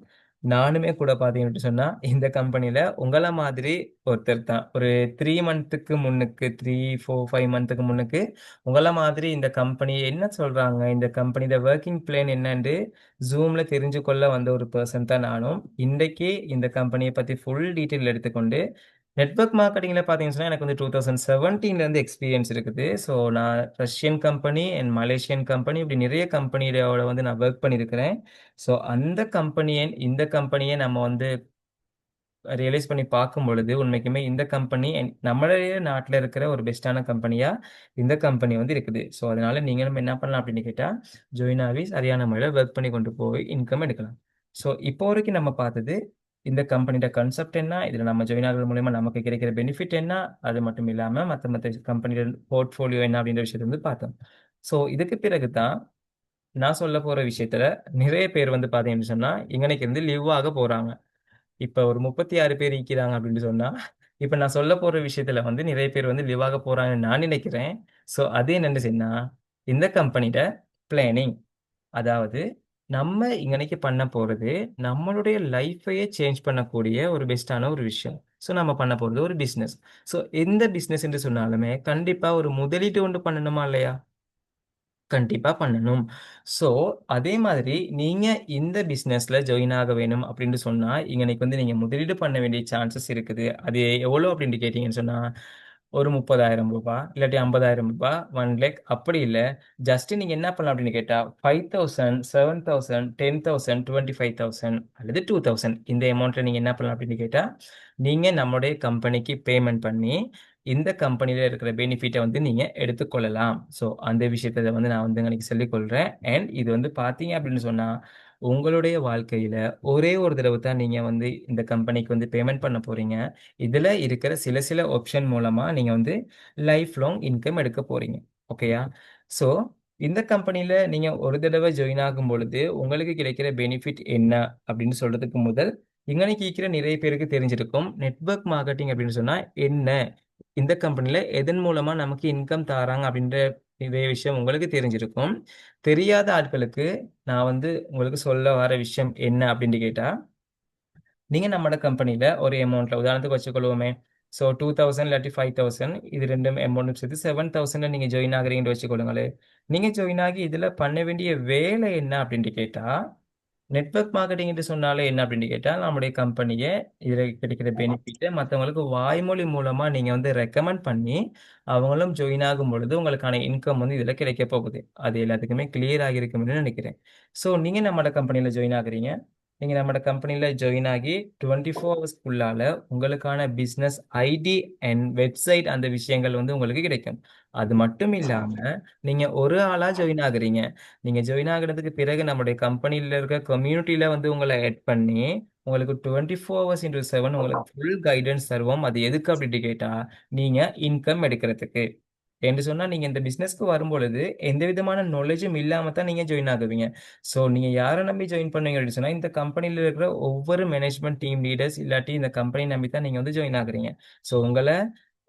நானுமே கூட பார்த்தீங்கன்னு சொன்னா, இந்த கம்பெனில உங்கள மாதிரி ஒருத்தர் தான். ஒரு 3 மந்த்துக்கு முன்னுக்கு 3, 4, 5 மந்த்துக்கு முன்னுக்கு உங்கள மாதிரி இந்த கம்பெனி என்ன சொல்றாங்க? இந்த கம்பெனியோட வொர்க்கிங் பிளான் என்னன்னு Zoomல தெரிஞ்சு கொள்ள வந்த ஒரு பெர்சன் தான் நானும். இன்றைக்கு இந்த கம்பெனிய பத்தி ஃபுல் டீட்டெயில் எடுத்துக்கொண்டு நெட்வொர்க் மார்க்கெட்டிங்ல பார்த்தீங்கன்னு சொன்னா, எனக்கு வந்து 2017லேருந்து எக்ஸ்பீரியன்ஸ் இருக்குது. ஸோ நான் Russian company and Malaysian company இப்படி நிறைய கம்பெனியோட வந்து நான் ஒர்க் பண்ணியிருக்கிறேன். ஸோ அந்த கம்பெனிய இந்த கம்பெனிய நம்ம வந்து ரியலைஸ் பண்ணி பார்க்கும் பொழுது, உண்மைக்குமே இந்த கம்பெனி நம்மளுடைய நாட்டுல இருக்கிற ஒரு பெஸ்ட்டான கம்பெனியா இந்த கம்பெனி வந்து இருக்குது. ஸோ அதனால நீங்களும் என்ன பண்ணலாம் அப்படின்னு கேட்டா, ஜாயின் ஆகி சரியான முறையில ஒர்க் பண்ணி கொண்டு போய் இன்கம் எடுக்கலாம். ஸோ இப்போ வரைக்கும் நம்ம பார்த்தது, இந்த கம்பெனியோட கான்செப்ட் என்ன? இதுல நம்ம ஜாயின் ஆகுறது மூலியமா நமக்கு கிடைக்கிற பெனிஃபிட் என்ன? அது மட்டும் இல்லாம மத்த கம்பெனியோட போர்ட்ஃபோலியோ என்ன அப்படின்ற விஷயத்த வந்து பார்த்தோம். ஸோ இதுக்கு பிறகு தான் நான் சொல்லப் போற விஷயத்துல நிறைய பேர் வந்து பார்த்தீங்கன்னு சொன்னா, இங்கனைக்கு இருந்து லிவ் ஆக போறாங்க. இப்ப ஒரு 36 பேர் இருக்கிறாங்க அப்படின்னு சொன்னா, இப்ப நான் சொல்லப் போற விஷயத்துல வந்து நிறைய பேர் வந்து லிவ் ஆக போறாங்கன்னு நான் நினைக்கிறேன். ஸோ அது என்னன்னு சொன்னா, இந்த கம்பெனியோட பிளானிங். அதாவது நம்ம இங்கனைக்கு பண்ண போறது, நம்மளுடைய லைஃபையே சேஞ்ச் பண்ணக்கூடிய ஒரு பெஸ்ட்டான ஒரு விஷயம். ஸோ நம்ம பண்ண போறது ஒரு பிசினஸ். ஸோ எந்த பிசினஸ் என்று சொன்னாலுமே கண்டிப்பா ஒரு முதலீட்டு ஒன்று பண்ணணுமா இல்லையா? கண்டிப்பா பண்ணணும். ஸோ, அதே மாதிரி நீங்க இந்த பிசினஸ்ல ஜாயின் ஆக வேணும் அப்படின்னு சொன்னா, இன்னைக்கு வந்து நீங்க முதலீடு பண்ண வேண்டிய சான்சஸ் இருக்குது. அது எவ்வளோ அப்படின்னு கேட்டீங்கன்னு சொன்னா, ஒரு ரூ. 30,000 இல்லாட்டி ரூ. 50,000 1,00,000 அப்படி இல்ல. ஜஸ்ட் நீங்க என்ன பண்ணலாம் அப்படின்னு கேட்டா, 5,000, 7,000, 10,000, 25,000 அல்லது 2,000 இந்த அமௌண்ட்ல நீங்க என்ன பண்ணலாம் அப்படின்னு கேட்டா, நீங்க நம்முடைய கம்பெனிக்கு பேமெண்ட் பண்ணி இந்த கம்பெனில இருக்கிற பெனிஃபிட்ட வந்து நீங்க எடுத்துக்கொள்ளலாம். ஸோ, அந்த விஷயத்த வந்து நான் வந்து இன்னைக்கு சொல்லிக் கொள்றேன். அண்ட் இது வந்து பார்த்தீங்க அப்படின்னு சொன்னா, உங்களுடைய வாழ்க்கையில ஒரே ஒரு தடவ தான் நீங்க வந்து இந்த கம்பெனிக்கு வந்து பேமெண்ட் பண்ண போறீங்க. இதுல இருக்கிற சில ஆப்ஷன் மூலமா நீங்க வந்து லைஃப் லாங் இன்கம் எடுக்க போறீங்க. ஓகேயா? ஸோ, இந்த கம்பெனில நீங்க ஒரு தடவ ஜாயின் ஆகும் பொழுது, உங்களுக்கு கிடைக்கிற பெனிஃபிட் என்ன அப்படின்னு சொல்றதுக்கு முதல், இன்னைக்கு இருக்கிற நிறைய பேருக்கு தெரிஞ்சிருக்கும். நெட்வொர்க் மார்க்கெட்டிங் அப்படின்னு சொன்னா என்ன? இந்த கம்பெனில எதன் மூலமா நமக்கு இன்கம் தாராங்க அப்படின்ற இதே விஷயம் உங்களுக்கு தெரிஞ்சிருக்கும். தெரியாத ஆட்களுக்கு நான் வந்து உங்களுக்கு சொல்ல வர விஷயம் என்ன அப்படின்னு கேட்டா, நீங்க நம்மட கம்பெனில ஒரு அமௌண்ட்ல உதாரணத்துக்கு வச்சுக்கொள்வோமே. ஸோ 2000 இல்லாட்டி 5000 இது 2 அமௌண்ட்டும் சேர்த்து 7000ல நீங்க ஜாயின் ஆகுறீங்கன்னு வச்சுக்கொள்ளுங்களேன். நீங்க ஜாயின் ஆகி இதுல பண்ண வேண்டிய வேலை என்ன அப்படின்னு கேட்டா, நெட்வொர்க் மார்க்கெட்டிங் என்று சொன்னாலே என்ன அப்படின்னு கேட்டா, நம்முடைய கம்பெனிய இதுல கிடைக்கிற பெனிஃபிட்ட மத்தவங்களுக்கு வாய்மொழி மூலமா நீங்க வந்து ரெக்கமெண்ட் பண்ணி, அவங்களும் ஜாயின் ஆகும் பொழுது உங்களுக்கான இன்கம் வந்து இதுல கிடைக்கப் போகுது. அது எல்லாத்துக்குமே கிளியர் ஆகியிருக்கும்னு நினைக்கிறேன். ஸோ நீங்க நம்மட கம்பெனில ஜாயின் ஆகுறீங்க. நீங்க நம்மட கம்பெனில ஜாயின் ஆகி 24 ஹவர்ஸ்க்குள்ளால உங்களுக்கான பிசினஸ் ஐடி அண்ட் வெப்சைட் அந்த விஷயங்கள் வந்து உங்களுக்கு கிடைக்கும். அது மட்டும் இல்லாம, நீங்க ஒரு ஆளா ஜாயின் ஆகுறீங்க. நீங்க ஜாயின் ஆகுறதுக்கு பிறகு நம்முடைய கம்பெனில இருக்க கம்யூனிட்டில வந்து உங்கள ஆட் பண்ணி, உங்களுக்கு 24 ஹவர்ஸ் இன்டு 7 உங்களுக்கு ஃபுல் கைடன்ஸ் தருவோம். அது எதுக்கு அப்படின்னு கேட்டா, நீங்க இன்கம் எடுக்கிறதுக்கு. என்று சொன்னா, நீங்க இந்த பிசினஸ்க்கு வரும்பொழுது, எந்த விதமான நாலேட்ஜும் இல்லாம தான் நீங்க ஜாயின் ஆகுவீங்க. ஸோ, நீங்க யார நம்பி ஜாயின் பண்ணீங்க அப்படின்னு சொன்னா, இந்த கம்பெனில இருக்கிற ஒவ்வொரு மேனேஜ்மென்ட் டீம் லீடர்ஸ் இல்லாட்டி இந்த கம்பெனி நம்பி தான் நீங்க வந்து ஜாயின் ஆகுறீங்க. ஸோ, உங்கள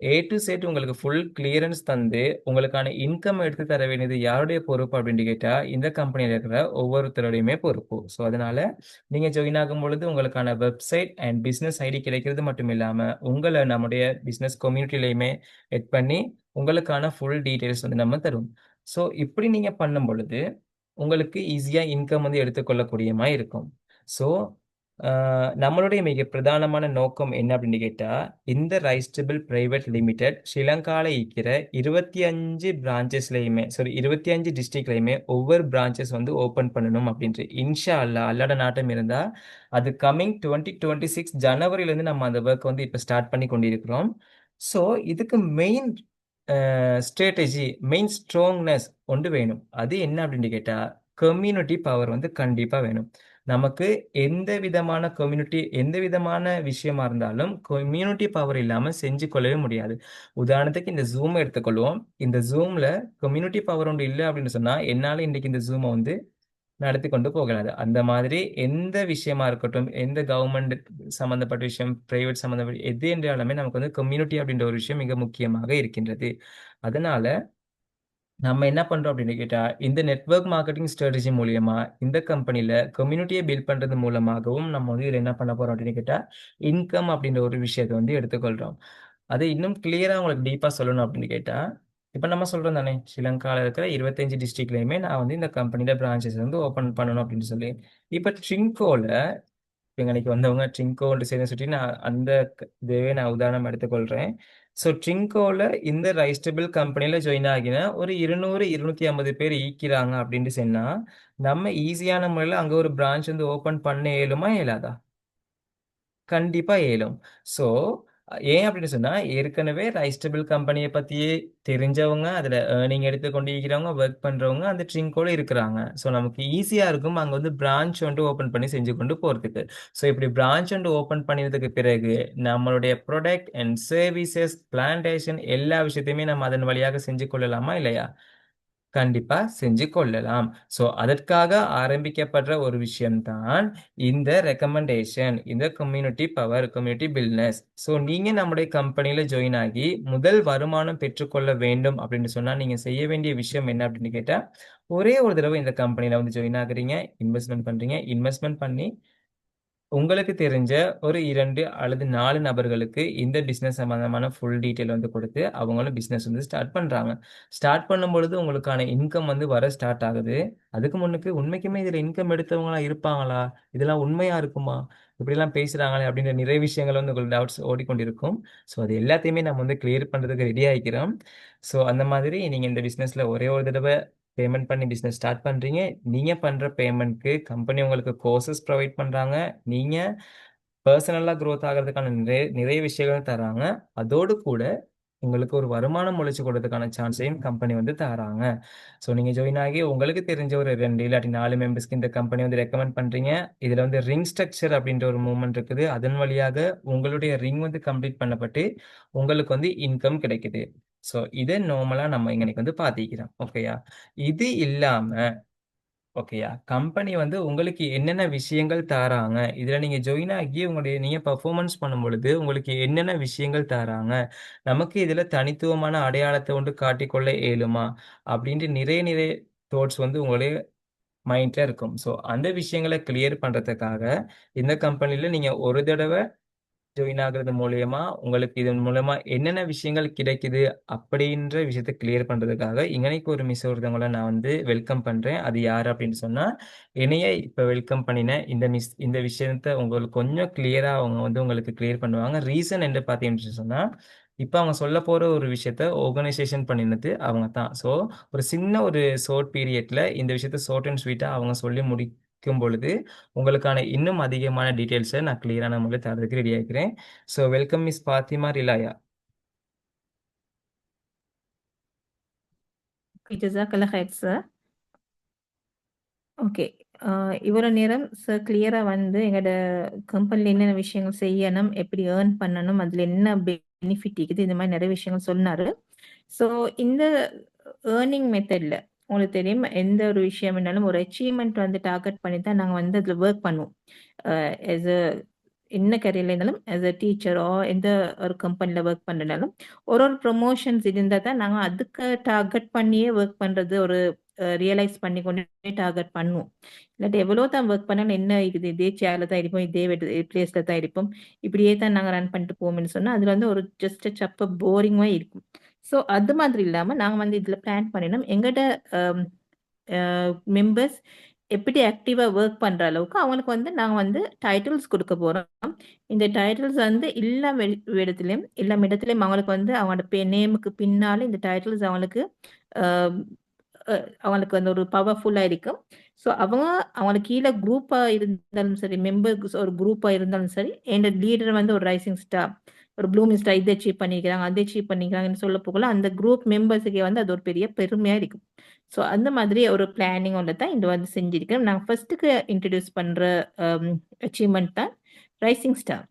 ஏ டூ செட் உங்களுக்கு ஃபுல் கிளியரன்ஸ் தந்து, உங்களுக்கான இன்கம் எடுத்து தர வேண்டியது யாருடைய பொறுப்பு அப்படின்னு கேட்டா, இந்த கம்பெனில இருக்கிற ஒவ்வொருத்தருடையுமே பொறுப்பு. ஸோ, அதனால நீங்க ஜாயின் ஆகும்பொழுது உங்களுக்கான வெப்சைட் அண்ட் பிசினஸ் ஐடி கிடைக்கிறது மட்டும் இல்லாம, உங்கள நம்முடைய பிசினஸ் கம்யூனிட்டிலயுமே ஆட் பண்ணி, உங்களுக்கான ஃபுல் டீட்டெயில்ஸ் வந்து நம்ம தருவோம். ஸோ, இப்படி நீங்க பண்ணும் பொழுது, உங்களுக்கு ஈஸியா இன்கம் வந்து எடுத்துக்கொள்ளக்கூடியமா இருக்கும். ஸோ, நம்மளுடைய மிக பிரதானமான நோக்கம் என்ன அப்படின்னு கேட்டா, இந்த ரைஸ்டபிள் பிரைவேட் லிமிடெட் ஸ்ரீலங்கால இருக்கிற 25 பிரான்ச்சஸ்லயுமே 25 டிஸ்ட்ரிக்ட்லயுமே ஒவ்வொரு பிரான்ச்சஸ் வந்து ஓப்பன் பண்ணணும் அப்படின்ட்டு. இன்ஷா அல்லாஹ் அல்லாஹ்வோட நாட்டம் இருந்தா, அது கம்மிங் 2026 ஜனவரியிலிருந்து நம்ம அந்த வொர்க் வந்து இப்ப ஸ்டார்ட் பண்ணி கொண்டிருக்கிறோம். ஸோ, இதுக்கு மெயின் ஸ்ட்ராட்டஜி, மெயின் ஸ்ட்ராங்னஸ் ஒன்று வேணும். அது என்ன அப்படின்னு கேட்டா, கம்யூனிட்டி பவர் வந்து கண்டிப்பா வேணும். நமக்கு எந்த விதமான எந்த விதமான விஷயமா இருந்தாலும் கம்யூனிட்டி பவர் இல்லாம செஞ்சு கொள்ளவே முடியாது. உதாரணத்துக்கு இந்த ஜூம் எடுத்துக்கொள்வோம். இந்த ஜூம்ல கம்யூனிட்டி பவர் ஒன்று இல்லை அப்படின்னு சொன்னா என்னால இன்னைக்கு இந்த ஜூமை வந்து நடத்தி கொண்டு போகலாது. அந்த மாதிரி எந்த விஷயமா இருக்கட்டும், எந்த கவர்மெண்ட் சம்பந்தப்பட்ட விஷயம், பிரைவேட் சம்பந்தப்பட்ட எது என்றாலுமே நமக்கு வந்து கம்யூனிட்டி அப்படின்ற ஒரு விஷயம் மிக முக்கியமாக இருக்கின்றது. அதனால நம்ம என்ன பண்றோம் அப்படின்னு கேட்டா, இந்த நெட்வொர்க் மார்க்கெட்டிங் ஸ்ட்ராட்டஜி மூலியமா இந்த கம்பெனில கம்யூனிட்டியை பில்ட் பண்றது மூலமாகவும் நம்ம வந்து இதுல என்ன பண்ண போறோம் அப்படின்னு கேட்டா, இன்கம் அப்படின்ற ஒரு விஷயத்தை வந்து எடுத்துக்கொள்றோம். அது இன்னும் கிளியரா உங்களுக்கு டீப்பா சொல்லணும் அப்படின்னு கேட்டா, இப்ப நம்ம சொல்றோம் தானே, ஸ்ரீலங்கால இருக்கிற 25 டிஸ்ட்ரிக்ட்லயுமே நான் வந்து இந்த கம்பெனில பிரான்ச்சஸ் வந்து ஓபன் பண்ணணும் அப்படின்னு சொல்லி. இப்ப ட்ரிங்கோல எங்களுக்கு வந்தவங்க ட்ரிங்கோன்னு சொல்லி நான் அந்த இதுவே நான் உதாரணம் எடுத்துக்கொள்றேன். ஸோ ட்ரிங்கோல இந்த ரைஸ்டபிள் கம்பெனில ஜாயின் ஆகின ஒரு 200 250 பேர் ஈக்கிறாங்க அப்படின்னு சொன்னா நம்ம ஈஸியான முறையில் அங்க ஒரு பிரான்ச் வந்து ஓபன் பண்ண இயலுமா இயலாதா? கண்டிப்பா இயலும். ஸோ ஏன் அப்படின்னு சொன்னா ஏற்கனவே ரைஸ்டபிள் கம்பெனியை பத்தியே தெரிஞ்சவங்க, அதுல ஏர்னிங் எடுத்து கொண்டு இருக்கிறவங்க, ஒர்க் பண்றவங்க அந்த ட்ரிங்கோல இருக்கிறாங்க. ஸோ நமக்கு ஈஸியா இருக்கும் அங்க வந்து பிரான்ச் வந்து ஓபன் பண்ணி செஞ்சு கொண்டு போறதுக்கு. ஸோ இப்படி பிரான்ச் வந்து ஓபன் பண்ணினதுக்கு பிறகு நம்மளுடைய ப்ராடக்ட் அண்ட் சர்வீசஸ், பிளான்டேஷன் எல்லா விஷயத்தையுமே நம்ம அதன் வழியாக செஞ்சு கொள்ளலாமா இல்லையா? கண்டிப்பா செஞ்சு கொள்ளலாம். ஸோ அதற்காக ஆரம்பிக்கப்படுற ஒரு விஷயம்தான் இந்த ரெக்கமெண்டேஷன், இந்த கம்யூனிட்டி பவர், கம்யூனிட்டி பில்ட்னஸ். ஸோ நீங்க நம்முடைய கம்பெனில ஜாயின் ஆகி முதல் வருமானம் பெற்றுக்கொள்ள வேண்டும் அப்படின்னு சொன்னா நீங்க செய்ய வேண்டிய விஷயம் என்ன அப்படின்னு கேட்டா, ஒரே ஒரு தடவை இந்த கம்பெனில வந்து ஜாயின் ஆகுறீங்க, இன்வெஸ்ட்மெண்ட் பண்றீங்க. இன்வெஸ்ட்மெண்ட் பண்ணி உங்களுக்கு தெரிஞ்ச ஒரு 2 அல்லது 4 நபர்களுக்கு இந்த பிசினஸ் சம்பந்தமான ஃபுல் டீட்டெயில் வந்து கொடுத்து அவங்களும் பிசினஸ் வந்து ஸ்டார்ட் பண்றாங்க. ஸ்டார்ட் பண்ணும்பொழுது உங்களுக்கான இன்கம் வந்து வர ஸ்டார்ட் ஆகுது. அதுக்கு முன்னுக்கு உண்மைக்குமே இதுல இன்கம் எடுத்தவங்களா இருப்பாங்களா? இதெல்லாம் உண்மையா இருக்குமா? இப்படிலாம் பேசுறாங்களே அப்படின்ற நிறைய விஷயங்கள் வந்து உங்களுக்கு டவுட்ஸ் ஓடிக்கொண்டிருக்கும். ஸோ அது எல்லாத்தையுமே நம்ம வந்து கிளியர் பண்றதுக்கு ரெடி ஆகிக்கிறோம். ஸோ அந்த மாதிரி நீங்க இந்த பிசினஸ்ல ஒரே ஒரு தடவை பேமெண்ட் பண்ணி பிசினஸ் ஸ்டார்ட் பண்றீங்க. நீங்க பண்ற பேமெண்ட்க்கு கம்பெனி உங்களுக்கு கோர்சஸ் ப்ரொவைட் பண்றாங்க. நீங்க பர்சனலா growth ஆகிறதுக்கான நிறைய நிறைய விஷயங்கள் தராங்க. அதோடு கூட உங்களுக்கு ஒரு வருமானம் முளைச்சு கொடுறதுக்கான சான்ஸையும் கம்பெனி வந்து தராங்க. ஸோ நீங்க ஜாயின் ஆகி உங்களுக்கு தெரிஞ்ச ஒரு 2 இல்லாட்டி 4 மெம்பர்ஸ்க்கு இந்த கம்பெனி வந்து ரெக்கமெண்ட் பண்றீங்க. இதுல வந்து ரிங் ஸ்ட்ரக்சர் அப்படின்ற ஒரு மூவ்மெண்ட் இருக்குது. அதன் வழியாக உங்களுடைய ரிங் வந்து கம்ப்ளீட் பண்ணப்பட்டு உங்களுக்கு வந்து இன்கம் கிடைக்குது. ஸோ இதை நார்மலா நம்ம இன்னைக்கு வந்து பாத்திக்கிறோம். ஓகேயா? இது இல்லாம ஓகேயா, கம்பெனி வந்து உங்களுக்கு என்னென்ன விஷயங்கள் தாராங்க, இதுல நீங்க ஜாயின் ஆகி நீங்க பெர்ஃபார்மன்ஸ் பண்ணும் பொழுது உங்களுக்கு என்னென்ன விஷயங்கள் தாராங்க, நமக்கு இதுல தனித்துவமான அடையாளத்தை வந்து காட்டிக்கொள்ள இயலுமா அப்படின்ட்டு நிறைய நிறைய தாட்ஸ் வந்து உங்களுடைய மைண்ட்ல இருக்கும். ஸோ அந்த விஷயங்களை கிளியர் பண்றதுக்காக இந்த கம்பெனில நீங்க ஒரு தடவை ஜாயின் ஆகுறது மூலியமா உங்களுக்கு இதன் மூலமா என்னென்ன விஷயங்கள் கிடைக்குது அப்படின்ற விஷயத்தை கிளியர் பண்றதுக்காக இன்னைக்கு ஒரு மிஸ் ஒருத்தவங்கள நான் வந்து வெல்கம் பண்றேன். அது யாரு அப்படின்னு சொன்னா என்னைய இப்ப வெல்கம் பண்ணின இந்த மிஸ் இந்த விஷயத்த உங்களுக்கு கொஞ்சம் கிளியரா அவங்க வந்து உங்களுக்கு கிளியர் பண்ணுவாங்க. ரீசன் என்று பார்த்தீங்கன்னு சொன்னா இப்ப அவங்க சொல்ல போற ஒரு விஷயத்த ஆர்கனைசேஷன் பண்ணினது அவங்க தான். ஸோ ஒரு சின்ன ஒரு ஷார்ட் பீரியட்ல இந்த விஷயத்த ஷார்ட் அண்ட் ஸ்வீட்டா அவங்க சொல்லி முடிக்கும் பொழுது உங்களுக்கான இன்னும் அதிகமான டீட்டெயில்ஸை நான் கிளியரான முறையில் தரதுக்கு ரெடி ஆகிறேன். So welcome miss Fathima Rilaya. ஜஸாக்கல்லா ஹைர் சார். ஓகே. இவ்வளோ நேரம் சார் கிளியரா வந்து எங்களோட கம்பெனில என்னென்ன விஷயங்கள் செய்யணும், எப்படி ஏர்ன் பண்ணணும், அதுல என்ன பெனிஃபிட் இருக்குது, இந்த மாதிரி நிறைய விஷயங்கள் சொன்னாரு. ஸோ இந்த ஏர்னிங் மெத்தட்ல உங்களுக்கு தெரியும் எந்த ஒரு விஷயம் வேணாலும் ஒரு அச்சீவ்மெண்ட் வந்து டார்கெட் பண்ணி தான் நாங்கள் வந்து அதில் ஒர்க் பண்ணுவோம். as a என்ன கரியர்ல இருந்தாலும் as a டீச்சரோ எந்த ஒரு கம்பெனியில் ஒர்க் பண்ணுறனாலும் ஒரு ப்ரொமோஷன்ஸ் இருந்தால் தான் நாங்கள் அதுக்கு டார்கெட் பண்ணியே ஒர்க் பண்ணுறது ஒரு ரியலைஸ் பண்ணி கொண்டு டார்கெட் பண்ணுவோம். இல்லாட்டி எவ்வளோ தான் ஒர்க் பண்ணாலும் என்ன இருக்குது இதே சேரில் தான் இருப்போம், இதே பிளேஸில் தான் இருப்போம், இப்படியே தான் நாங்கள் ரன் பண்ணிட்டு போவோம்னு சொன்னால் அதில் வந்து ஒரு ஜஸ்ட் சப்ப போரிங்காக இருக்கும். ஸோ அது மாதிரி இல்லாமல் நாங்கள் வந்து இதில் பிளான் பண்ணினோம் எங்கள்கிட்ட மெம்பர்ஸ் எப்படி ஆக்டிவாக ஒர்க் பண்ணுற அளவுக்கு அவங்களுக்கு வந்து நாங்கள் வந்து டைட்டில்ஸ் கொடுக்க போகிறோம். இந்த டைட்டில்ஸ் வந்து எல்லா இடத்துலையும் அவங்களுக்கு வந்து அவங்களோட நேமுக்கு பின்னால் இந்த டைட்டில்ஸ் அவங்களுக்கு அவங்களுக்கு வந்து ஒரு பவர்ஃபுல்லாக இருக்கும். ஸோ அவங்களுக்கு கீழே குரூப்பாக இருந்தாலும் சரி, மெம்பர்ஸ் ஒரு குரூப்பாக இருந்தாலும் சரி, என் லீடர் வந்து ஒரு ரைசிங் ஸ்டார், ஒரு ப்ளூமிங் ஸ்டார் இதை அச்சீவ் பண்ணிக்கிறாங்க அதை அச்சீவ் பண்ணிக்கிறாங்கன்னு சொல்ல போகல அந்த குரூப் மெம்பர்ஸுக்கே வந்து அது ஒரு பெரிய பெருமையாக இருக்கும். ஸோ அந்த மாதிரி ஒரு பிளானிங்கோட தான் இது வந்து செஞ்சிருக்கேன். நான் ஃபர்ஸ்ட்டுக்கு இன்ட்ரடியூஸ் பண்ணுற அச்சீவ்மெண்ட் தான் ரைசிங் ஸ்டார்.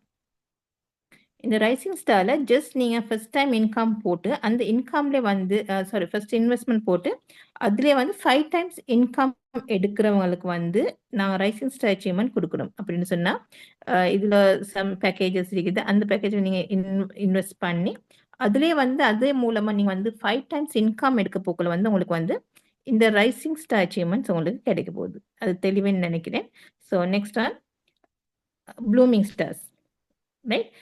இந்த ரைசிங் ஸ்டாரில் ஜஸ்ட் நீங்கள் ஃபர்ஸ்ட் டைம் இன்கம் போட்டு அந்த இன்கம்லேயே வந்து ஃபர்ஸ்ட் இன்வெஸ்ட்மெண்ட் போட்டு அதுலேயே வந்து 5 டைம்ஸ் இன்கம் எடுக்கிறவங்களுக்கு வந்து நாங்கள் ரைசிங் ஸ்டார் அச்சீவ்மெண்ட் கொடுக்குறோம். அப்படின்னு சொன்னால் இதில் சம் பேக்கேஜஸ் இருக்குது. அந்த பேக்கேஜில் நீங்கள் இன்வெஸ்ட் பண்ணி அதுலேயே வந்து அதே மூலமாக நீங்கள் வந்து 5 டைம்ஸ் இன்கம் எடுக்க போக்கில் வந்து உங்களுக்கு வந்து இந்த ரைசிங் ஸ்டார் அச்சீவ்மெண்ட்ஸ் உங்களுக்கு கிடைக்க போகுது. அது தெளிவுன்னு நினைக்கிறேன். So next on blooming stars, right?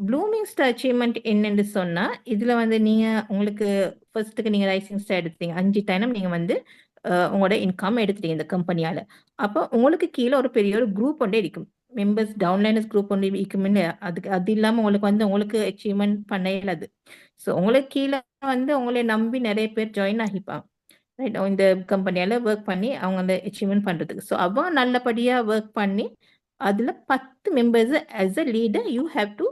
Blooming star achievement என்னன்னு சொன்னால் இதில் வந்து நீங்கள் உங்களுக்கு ஃபர்ஸ்ட்டுக்கு நீங்கள் ரைசிங் ஸ்டார் எடுத்தீங்க 5 டைம் நீங்கள் வந்து உங்களோட இன்கம் எடுத்துட்டீங்க இந்த கம்பெனியால். அப்போ உங்களுக்கு கீழே ஒரு பெரிய ஒரு குரூப் ஒன்றே இருக்கும், மெம்பர்ஸ் டவுன்லைனர்ஸ் குரூப் ஒன்று இருக்கும். அது இல்லாமல் உங்களுக்கு அச்சீவ்மெண்ட் பண்ண இயலாது. ஸோ உங்களுக்கு கீழே வந்து உங்களை நம்பி நிறைய பேர் ஜாயின் ஆகிப்பாங்க, ரைட்? இந்த கம்பெனியால் ஒர்க் பண்ணி அவங்க அந்த அச்சீவ்மெண்ட் பண்ணுறதுக்கு. ஸோ அவங்க நல்லபடியாக ஒர்க் பண்ணி அதில் 10 members as a leader you have to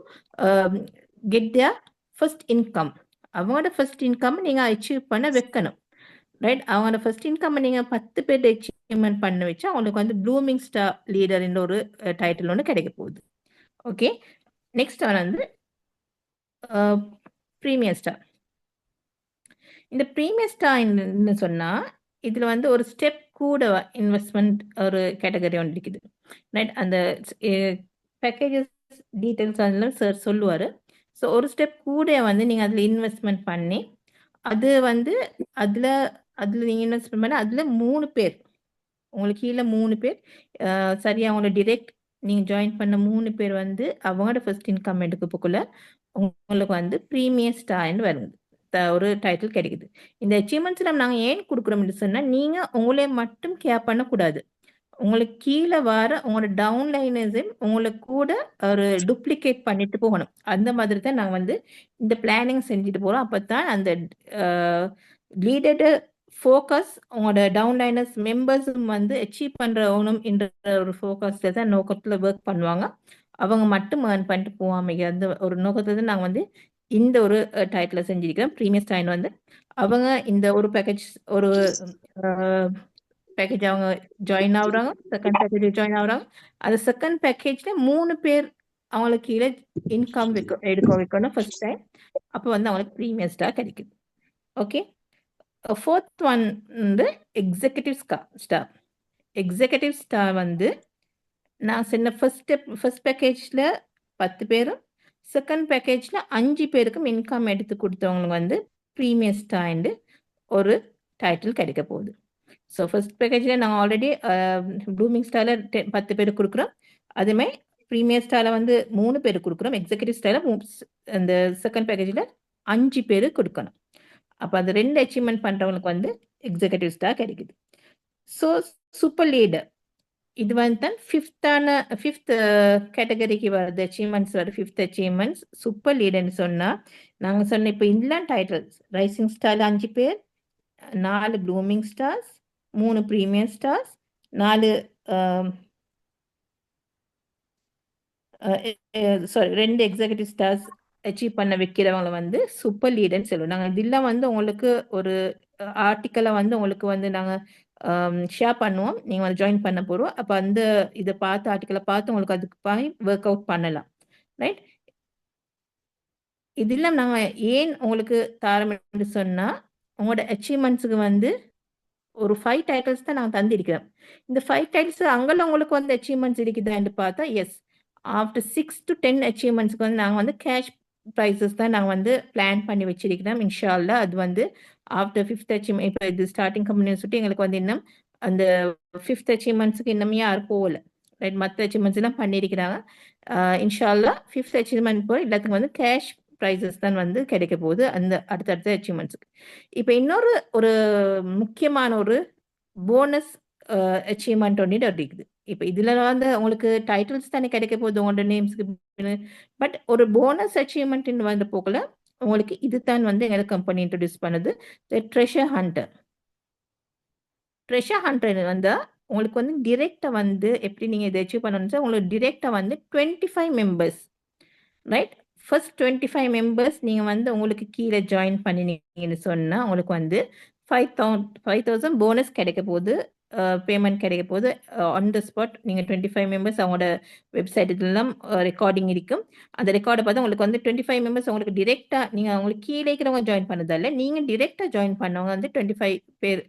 get their first income. அவங்களோட ஃபர்ஸ்ட் இன்கம் நீங்கள் அச்சீவ் பண்ண வைக்கணும், ரைட்? அவங்களோட ஃபர்ஸ்ட் இன்கம் நீங்கள் 10 பேர் அச்சீவ்மெண்ட் பண்ண வச்சா அவங்களுக்கு வந்து ப்ளூமிங் ஸ்டார் லீடர் என்ற ஒரு டைட்டில் ஒன்று கிடைக்க போகுது. ஓகே, நெக்ஸ்ட் வந்து ப்ரீமியர் ஸ்டார். இந்த ப்ரீமியர் ஸ்டார்ன்னு சொன்னால் இதில் வந்து ஒரு ஸ்டெப் கூட இன்வெஸ்ட்மெண்ட் ஒரு கேட்டகரி ஒன்று இருக்குது, ரைட்? அந்த பேக்கேஜஸ் டீட்டெயில்ஸ் அதெல்லாம் சார் சொல்லுவார். ஸோ ஒரு ஸ்டெப் கூட வந்து நீங்கள் அதில் இன்வெஸ்ட்மெண்ட் பண்ணி அது வந்து அதில் நீங்கள் இன்வெஸ்ட்மெண்ட் பண்ணி அதில் 3 பேர் உங்களுக்கு கீழே 3 பேர் சரியா அவங்களோட டிரெக்ட் நீங்கள் ஜாயின் பண்ண 3 பேர் வந்து அவங்களோட ஃபர்ஸ்ட் இன்கம் எடுக்க போக்குள்ள உங்களுக்கு வந்து ப்ரீமியர் ஸ்டார்ன்னு வருது, ஒரு டைட்டில் கிடைக்குது. இந்த அச்சீவ்மெண்ட்ஸ் நாங்கள் ஏன் கொடுக்குறோம்னு சொன்னால் நீங்கள் உங்களே மட்டும் கேர் பண்ணக்கூடாது, உங்களுக்கு கீழே வர உங்களோட டவுன்லைனர்ஸையும் உங்களுக்கு கூட ஒரு டூப்ளிகேட் பண்ணிட்டு போகணும். அந்த மாதிரி தான் நாங்கள் வந்து இந்த பிளானிங் செஞ்சுட்டு போகிறோம். அப்போ தான் அந்த லீடர்ட ஃபோக்கஸ் உங்களோட டவுன்லைனர்ஸ் மெம்பர்ஸும் வந்து அச்சீவ் பண்ணுறவனும் என்ற ஒரு ஃபோக்கஸில் தான் நோக்கத்தில் ஒர்க் பண்ணுவாங்க. அவங்க மட்டும் ஏர்ன் பண்ணிட்டு போகாமல் அந்த ஒரு நோக்கத்தில் தான் நாங்கள் வந்து இந்த ஒரு டைட்டில் செஞ்சிருக்கிறோம். ப்ரீமியர் ஸ்டார் வந்து அவங்க இந்த ஒரு பேக்கேஜ் அவங்க ஜாயின் ஆகுறாங்க, செகண்ட் பேக்கேஜ் ஜாயின் ஆகுறாங்க. அந்த செகண்ட் பேக்கேஜ்ல 3 பேர் அவங்களுக்கு கீழே இன்கம் எடுக்க வைக்கணும் ஃபர்ஸ்ட் டைம். அப்போ வந்து அவங்களுக்கு ப்ரீமியர் ஸ்டார் கிடைக்குது. ஓகே, ஃபோர்த் ஒன் வந்து எக்ஸிகூட்டிவ் ஸ்டார். எக்ஸிகூட்டிவ் ஸ்டார் வந்து நான் சொன்ன ஃபர்ஸ்ட் பேக்கேஜில் 10 பேரும் செகண்ட் பேக்கேஜில் 5 பேருக்கும் இன்கம் எடுத்து கொடுத்தவங்களுக்கு வந்து ப்ரீமியர் ஸ்டார் ஒரு டைட்டில் கிடைக்க போகுது. ஸோ ஃபர்ஸ்ட் பேக்கேஜில் நாங்கள் ஆல்ரெடி ப்ளூமிங் ஸ்டாரில் 10 பேர் கொடுக்குறோம். அதுமாதிரி ப்ரீமியர் ஸ்டாரில் வந்து 3 பேர் கொடுக்குறோம். எக்ஸிகூட்டிவ் ஸ்டாரில் அந்த செகண்ட் பேக்கேஜில் 5 பேர் கொடுக்கணும். அப்போ அந்த 2 அச்சீவ்மெண்ட் பண்ணுறவங்களுக்கு வந்து எக்ஸிகூட்டிவ் ஸ்டார் கிடைக்குது. ஸோ சூப்பர் லீடர் இது வந்து தான் ஃபிஃப்த் கேட்டகரிக்கு வருது, அச்சீவ்மெண்ட்ஸ் வருது. 5th அச்சீவ்மெண்ட்ஸ் சூப்பர் லீடர்னு சொன்னால் நாங்கள் சொன்ன இப்போ இதெல்லாம் டைட்டில்ஸ் ரைசிங் ஸ்டாரில் 5 பேர், 4 blooming stars, 3 premier stars, 4 2 executive stars achieve பண்ண வைக்கிறவங்கள வந்து சூப்பர் லீடர்னு சொல்லுவோம். நாங்கள் இதெல்லாம் வந்து உங்களுக்கு ஒரு ஆர்டிக்கலை வந்து உங்களுக்கு வந்து நாங்கள் ஷேர் பண்ணுவோம், நீங்கள் வந்து ஜாயின் பண்ண போகிறோம். அப்போ அந்த இதை பார்த்து ஆர்டிக்கலை பார்த்து உங்களுக்கு அதுக்கு ஒர்க் அவுட் பண்ணலாம், ரைட்? இதெல்லாம் நாங்கள் ஏன் உங்களுக்கு தாரம்னு சொன்னால் உங்களோட அச்சீவ்மெண்ட்ஸுக்கு வந்து ஒரு 5 டைட்டில்ஸ் தான் நாங்கள் தந்திருக்கிறோம். இந்த 5 டைட்டில்ஸ் அங்கெல்லாம் உங்களுக்கு வந்து அச்சீவ்மெண்ட்ஸ் இருக்குதான்னு பார்த்தா எஸ், ஆஃப்டர் 6 to 10 அச்சீவ்மெண்ட்ஸ்க்கு வந்து நாங்கள் வந்து கேஷ் ப்ரைஸஸ் தான் நாங்கள் வந்து பிளான் பண்ணி வச்சிருக்கிறோம். இன்ஷா அல்லாஹ் அது வந்து ஆஃப்டர் 5th அச்சீவ்மெண்ட் இப்போ இது ஸ்டார்டிங் கம்பெனின்னு சொல்லிட்டு எங்களுக்கு வந்து இன்னும் அந்த 5th அச்சீவ்மெண்ட்ஸுக்கு இன்னும் யாரும் போகல, ரைட்? மற்ற அச்சீவ்மெண்ட்ஸ் எல்லாம் பண்ணியிருக்கிறாங்க. இன்ஷா அல்லாஹ் 5th அச்சீவ்மெண்ட் போய் எல்லாத்துக்கும் வந்து கேஷ் ப்ரைஸஸ் தான் வந்து கிடைக்க போகுது அந்த அடுத்தடுத்த அச்சீவ்மெண்ட்ஸுக்கு. இப்போ இன்னொரு ஒரு முக்கியமான ஒரு போனஸ் அச்சீவ்மெண்ட் ஒன்று இருக்குது. இப்போ இதில் வந்து உங்களுக்கு டைட்டில்ஸ் தானே கிடைக்க போகுது உங்களோட நேம்ஸுக்கு, பட் ஒரு போனஸ் அச்சீவ்மெண்ட் வந்த போக்கில் உங்களுக்கு இது தான் வந்து எங்கள் கம்பெனி இன்ட்ரடியூஸ் பண்ணுது, ட்ரெஷர் ஹண்டர். ட்ரெஷர் ஹண்டர் வந்தால் உங்களுக்கு வந்து டிரெக்டாக வந்து எப்படி நீங்கள் இதை அச்சீவ் பண்ணணும்னு உங்களுக்கு டிரெக்டாக வந்து 25 மெம்பர்ஸ், ரைட்? ஃபர்ஸ்ட் 25 மெம்பர்ஸ் நீங்கள் வந்து உங்களுக்கு கீழே ஜாயின் பண்ணினீங்கன்னு சொன்னால் உங்களுக்கு வந்து 5,000 போனஸ் கிடைக்க போகுது, பேமெண்ட் கிடைக்க போகுது ஆன் த ஸ்பாட். நீங்கள் 25 மெம்பர்ஸ் அவங்களோட வெப்சைட் இதெல்லாம் ரெக்கார்டிங் இருக்கும். அந்த ரெக்கார்டை பார்த்து உங்களுக்கு வந்து 25 மெம்பர்ஸ் உங்களுக்கு டிரெக்டாக நீங்கள் அவங்களுக்கு கீழே இருக்கிறவங்க ஜாயின் பண்ணதில்ல, நீங்கள் டிரெக்டாக ஜாயின் பண்ணவங்க வந்து 25 பேர்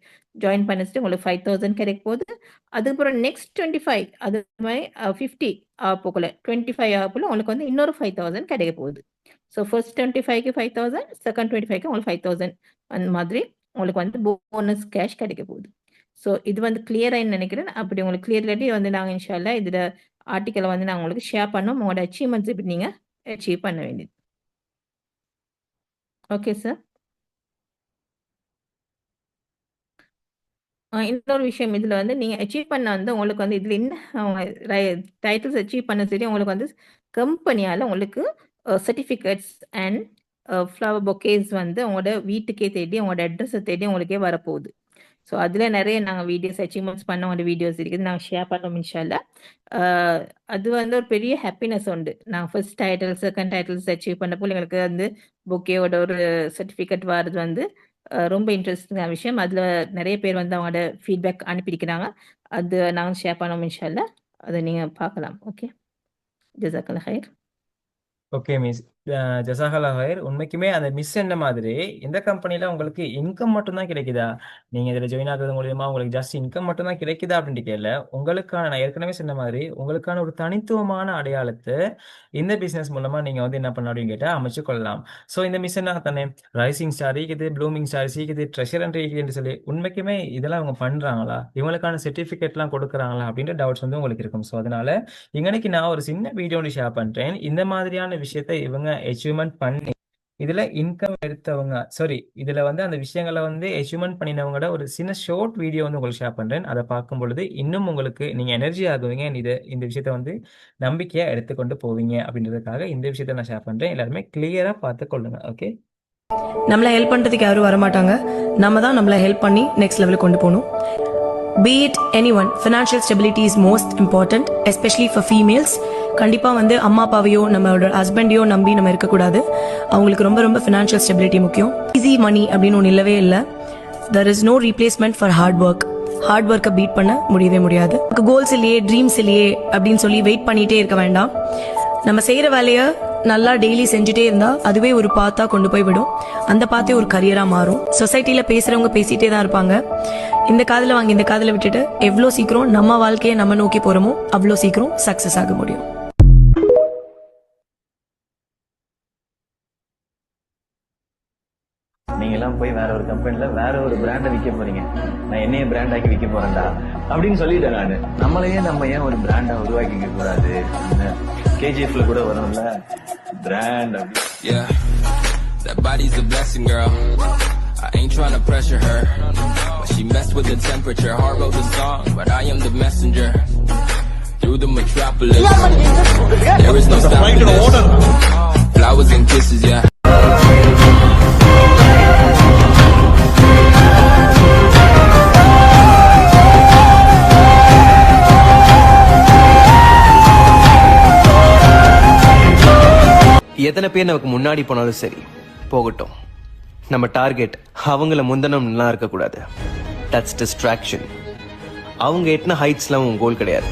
ஜாயின் பண்ணிட்டு உங்களுக்கு 5,000 கிடைக்க போகுது. அதுக்கப்புறம் நெக்ஸ்ட் 25 அது மாதிரி 50 போகல 25 ஆகக்குள்ள உங்களுக்கு வந்து இன்னொரு 5,000 கிடைக்க போகுது. ஸோ ஃபர்ஸ்ட் 25க்கு 5,000, செகண்ட் 25க்கு உங்களுக்கு 5,000 அந்த மாதிரி உங்களுக்கு வந்து போனஸ் கேஷ் கிடைக்க போகுது. ஸோ இது வந்து கிளியராக நினைக்கிறேன். அப்படி உங்களுக்கு கிளியர் இல்லாட்டி வந்து நாங்கள் இன்ஷால்லா இதில் ஆர்டிக்கலை வந்து நாங்கள் உங்களுக்கு ஷேர் பண்ணோம். உங்களோட அச்சீவ்மெண்ட்ஸ் இப்படி நீங்கள் அச்சீவ் பண்ண வேண்டியது. Okay sir. இன்னொரு விஷயம் இதில் வந்து நீங்கள் அச்சீவ் பண்ண வந்து உங்களுக்கு வந்து இதில் என்ன அவங்க டைட்டில்ஸ் அச்சீவ் பண்ண சரி உங்களுக்கு வந்து கம்பெனியால் உங்களுக்கு சர்டிஃபிகேட்ஸ் அண்ட் ஃப்ளவர் பொக்கேஸ் வந்து உங்களோட வீட்டுக்கே தேடி உங்களோட அட்ரஸை தேடி உங்களுக்கே வரப்போகுது. ஸோ அதில் நிறைய நாங்கள் வீடியோஸ் அச்சீவ்மெண்ட்ஸ் பண்ண உங்களோட வீடியோஸ் இருக்குது, நாங்கள் ஷேர் பண்ணோம் இன்ஷால்லா. அது வந்து ஒரு பெரிய ஹாப்பினஸ் உண்டு. நாங்கள் first title second titles achieve பண்ணப்போ எங்களுக்கு வந்து பொக்கேவோட ஒரு சர்டிஃபிகேட் வர்றது வந்து ரொம்ப இன்ட்ரெஸ்டிங்கான விஷயம். அதில் நிறைய பேர் வந்து அவங்களோட ஃபீட்பேக் அனுப்பியிருக்கிறாங்க. அது நாங்கள் ஷேர் பண்ணோம் இன்ஷால்லா. அதை நீங்கள் பார்க்கலாம். ஓகே, ஜஸாக்கல்லாஹ் ஹைர். ஓகே மிஸ், ஜசாகலா ஹைர். உண்மைக்குமே அந்த மிஸ் என்ன மாதிரி இந்த கம்பெனில உங்களுக்கு இன்கம் மட்டும்தான் கிடைக்குதா, நீங்க இதுல ஜாயின் ஆகுறது மூலியமா உங்களுக்கு ஜஸ்ட் இன்கம் மட்டும்தான் கிடைக்குதா அப்படின்னு கேட்கல. உங்களுக்கான, நான் ஏற்கனவே சொன்ன மாதிரி உங்களுக்கான ஒரு தனித்துவமான அடையாளத்தை இந்த பிசினஸ் மூலமா நீங்க வந்து என்ன பண்ண அப்படின்னு கேட்டா அமைச்சு கொள்ளலாம். ஸோ இந்த மிஸ் என்ன தானே ரைசிங் ஸ்டார் இருக்குது, ப்ளூமிங் ஸ்டார் இருக்குது, ட்ரெஷர் அண்ட் இருக்குன்னு சொல்லி உண்மைக்குமே இதெல்லாம் அவங்க பண்றாங்களா, இவங்களுக்கான சர்டிஃபிகேட்லாம் கொடுக்குறாங்களா அப்படின்ற டவுட்ஸ் வந்து உங்களுக்கு இருக்கும். ஸோ அதனால இன்னைக்கு நான் ஒரு சின்ன வீடியோ ஒன்று ஷேர் பண்றேன். இந்த மாதிரியான விஷயத்தை இவங்க அச்சீவ்மெண்ட் பண்ணி இதுல இன்கம் எடுத்தவங்க, சாரி இதுல வந்து அந்த விஷயங்களை வந்து அச்சீவ்மெண்ட் பண்ணினவங்களோட ஒரு சின்ன ஷார்ட் வீடியோ வந்து உங்களுக்கு ஷேர் பண்றேன். அதை பார்க்கும் பொழுது இன்னும் உங்களுக்கு நீங்க எனர்ஜி ஆகுவீங்க, இந்த விஷயத்த வந்து நம்பிக்கையா எடுத்துக்கொண்டு போவீங்க அப்படின்றதுக்காக இந்த விஷயத்த நான் ஷேர் பண்றேன். எல்லாருமே கிளியரா பார்த்து கொள்ளுங்க. ஓகே, நம்மளை ஹெல்ப் பண்ணுறதுக்கு யாரும் வரமாட்டாங்க, நம்ம தான் நம்மளை ஹெல்ப் பண்ணி நெக்ஸ்ட் லெவலுக்கு கொண்டு போகணும். Be it anyone, financial stability is most important, especially for females. கண்டிப்பாக வந்து அம்மா அப்பாவையோ நம்மளோட ஹஸ்பண்டையோ நம்பி நம்ம இருக்கக்கூடாது. அவங்களுக்கு ரொம்ப ரொம்ப ஃபினான்ஷியல் ஸ்டெபிலிட்டி முக்கியம். ஈஸி மணி அப்படின்னு ஒன்று இல்லவே இல்லை. there is no replacement for hard work. Hard ஒர்க்கை பீட் பண்ண முடியவே முடியாது. கோல்ஸ் இல்லையே, ட்ரீம்ஸ் இல்லையே அப்படின்னு சொல்லி வெயிட் பண்ணிகிட்டே இருக்க வேண்டாம். நம்ம செய்கிற வேலையை நல்லா டெய்லி செஞ்சுட்டே இருந்தா அதுவே ஒரு பாத்தா கொண்டு போய் விடும். அந்த பாத்தே ஒரு கரியரா மாறும். சொசைட்டில பேசுறவங்க பேசிட்டே தான் இருப்பாங்க. இந்த காதுல வாங்கி இந்த காதுல விட்டுட்டு எவ்வளோ சீக்கிரம் நம்ம வாழ்க்கையை நம்ம நோக்கி போறோமோ அவ்வளோ சீக்கிரம் சக்சஸ் ஆக முடியும். நீங்க எல்லாம் போய் வேற ஒரு கம்பெனில வேற ஒரு பிராண்டை விற்க போறீங்க, நான் என்னைய பிராண்ட் ஆக்கி விற்க போறேன்டா அப்படின்னு சொல்லிட்டேன் நானு. நம்மளையே நம்ம ஏன் ஒரு பிராண்டா உருவாக்கிக்க கூடாது? கேஜிஎஃப்ல கூட வரும்ல brand. Yeah, that body's a blessing, girl. I ain't trying to pressure her, but she messed with the temperature. Heart wrote the song, but I am the messenger. Through the metropolis, there is no stopping this. Flowers and kisses, yeah. எத்தனை பேர் நமக்கு முன்னாடி போனாலும் சரி போகட்டும், நம்ம target அவங்கள முந்தனம்னா இருக்கக்கூடாது. That's distraction. அவங்க எத்தனை ஹைட்ஸ்லாம் உன் கோல் கிடையாது.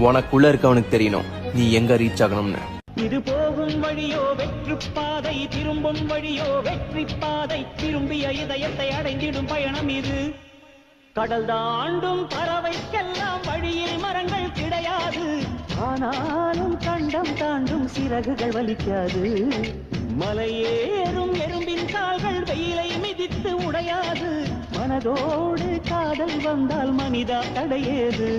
உனக்குள்ள இருக்கவனுக்கு தெரியணும் நீ எங்க ரீச் ஆகணும்னு. இது போகும் வழியோ வெற்றி பாதை, திரும்பும் வழியோ வெற்றி பாதை, திரும்பிய இதயத்தை அடைந்திடும் பயணம் இது. கடல் தாண்டும் பறவைக்கெல்லாம் வழியில் மரங்கள் கிடையாது, ஆனாலும் கண்டம் தாண்டும் சிறகுகள் வலிக்காது. மலையேறும் எறும்பின் கால்கள் வெயிலை மிதித்து உடையாது, மனதோடு காதல் வந்தால் மனிதா தடையேது.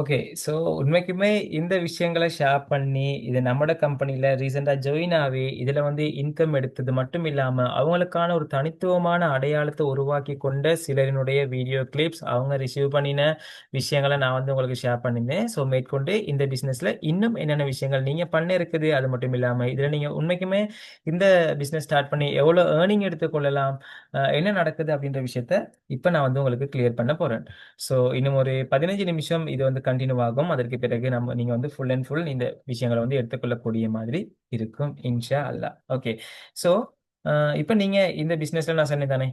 ஓகே. ஸோ உண்மைக்குமே இந்த விஷயங்கள ஷேர் பண்ணி, இது நம்மட கம்பெனில ரீசென்ட்டா ஜாயின் ஆவி, இதுல வந்து இன்கம் எடுத்தது மட்டும் இல்லாம, அவங்களுக்கான ஒரு தனித்துவமான அடையாளத்த உருவாக்கி கொண்ட சிலரினுடைய வீடியோ கிளிப்ஸ், அவங்க ரிசீவ் பண்ணின விஷயங்கள நான் வந்து உங்களுக்கு ஷேர் பண்ணியிருந்தேன். ஸோ மேற்கொண்டு இந்த பிசினஸ்ல இன்னும் என்னென்ன விஷயங்கள் நீங்க பண்ண இருக்குது, அது மட்டும் இல்லாம, இதுல நீங்க உண்மைக்குமே இந்த பிசினஸ் ஸ்டார்ட் பண்ணி எவ்வளோ ஏர்னிங் எடுத்துக்கொள்ளலாம், என்ன நடக்குது அப்படின்ற விஷயத்த இப்ப நான் வந்து உங்களுக்கு கிளியர் பண்ண போறேன். ஸோ இன்னும் ஒரு 15 நிமிஷம் இது வந்து கன்டின்யூ ஆகும். அதற்கு பிறகு நீங்க வந்து ஃபுல் அண்ட் ஃபுல் இந்த விஷயங்கள வந்து எடுத்துக்கொள்ளக்கூடிய மாதிரி இருக்கும். இன்ஷா அல்லாஹ். ஓகே. ஸோ இப்ப நீங்க இந்த பிசினஸ்ல நான் சொன்னேன் தானே,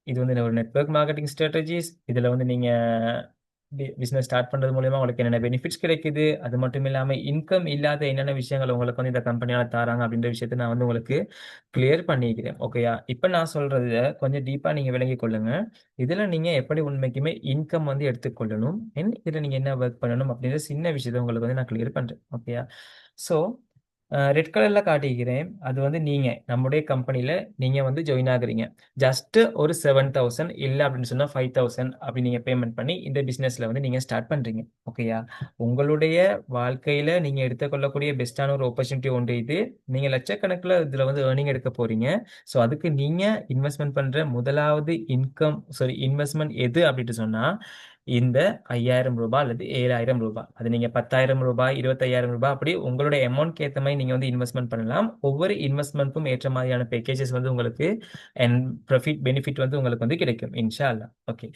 இது வந்து ஒரு நெட்வொர்க் மார்க்கெட்டிங் ஸ்ட்ராட்டஜிஸ். இதுல வந்து நீங்க பிசினஸ் ஸ்டார்ட் பண்றது மூலியமா உங்களுக்கு என்னென்ன பெனிஃபிட்ஸ் கிடைக்குது, அது மட்டும் இல்லாம இன்கம் இல்லாத என்னென்ன விஷயங்கள் உங்களுக்கு வந்து இந்த கம்பெனியால தாராங்க அப்படின்ற விஷயத்த நான் வந்து உங்களுக்கு கிளியர் பண்ணிக்கிறேன். ஓகேயா? இப்ப நான் சொல்றத கொஞ்சம் டீப்பா நீங்க விளங்கிக் கொள்ளுங்க. இதுல நீங்க எப்படி உண்மைக்குமே இன்கம் வந்து எடுத்துக்கொள்ளணும், இதுல நீங்க என்ன ஒர்க் பண்ணணும் அப்படின்ற சின்ன விஷயத்த உங்களுக்கு வந்து நான் கிளியர் பண்றேன். ஓகேயா? ஸோ ரெட் கலர்ல காட்டிக்கிறேன். அது வந்து நீங்க நம்முடைய கம்பெனில நீங்க வந்து ஜாயின் ஆகுறீங்க. ஜஸ்ட் ஒரு 7,000 இல்ல அப்படின்னு சொன்னா 5,000 அப்படி நீங்க பேமெண்ட் பண்ணி இந்த பிசினஸ்ல வந்து நீங்க ஸ்டார்ட் பண்றீங்க. ஓகேயா? உங்களுடைய வாழ்க்கையில நீங்க எடுத்துக்கொள்ளக்கூடிய பெஸ்ட்டான ஒரு ஆப்பர்ச்சுனிட்டி ஒன்று இது. நீங்க லட்சக்கணக்குல இதுல வந்து ஏர்னிங் எடுக்க போறீங்க. ஸோ அதுக்கு நீங்க இன்வெஸ்ட்மென்ட் பண்ற முதலாவது இன்வெஸ்ட்மென்ட் எது அப்படின்னு சொன்னா, இந்த ரூ. 5,000 அல்லது ரூ. 7,000. அது நீங்க ரூ. 10,000, ரூ. 25,000 அப்படி உங்களுடைய அமௌண்ட்க்கு ஏத்த மாரி நீங்க வந்து இன்வெஸ்ட்மென்ட் பண்ணலாம். ஒவ்வொரு இன்வெஸ்ட்மென்ட்க்கும் ஏற்ற மாதிரியான பேக்கேஜஸ் வந்து உங்களுக்கு அண்ட் பெனிஃபிட் வந்து உங்களுக்கு வந்து கிடைக்கும். இன்ஷா அல்லாஹ். ஓகே.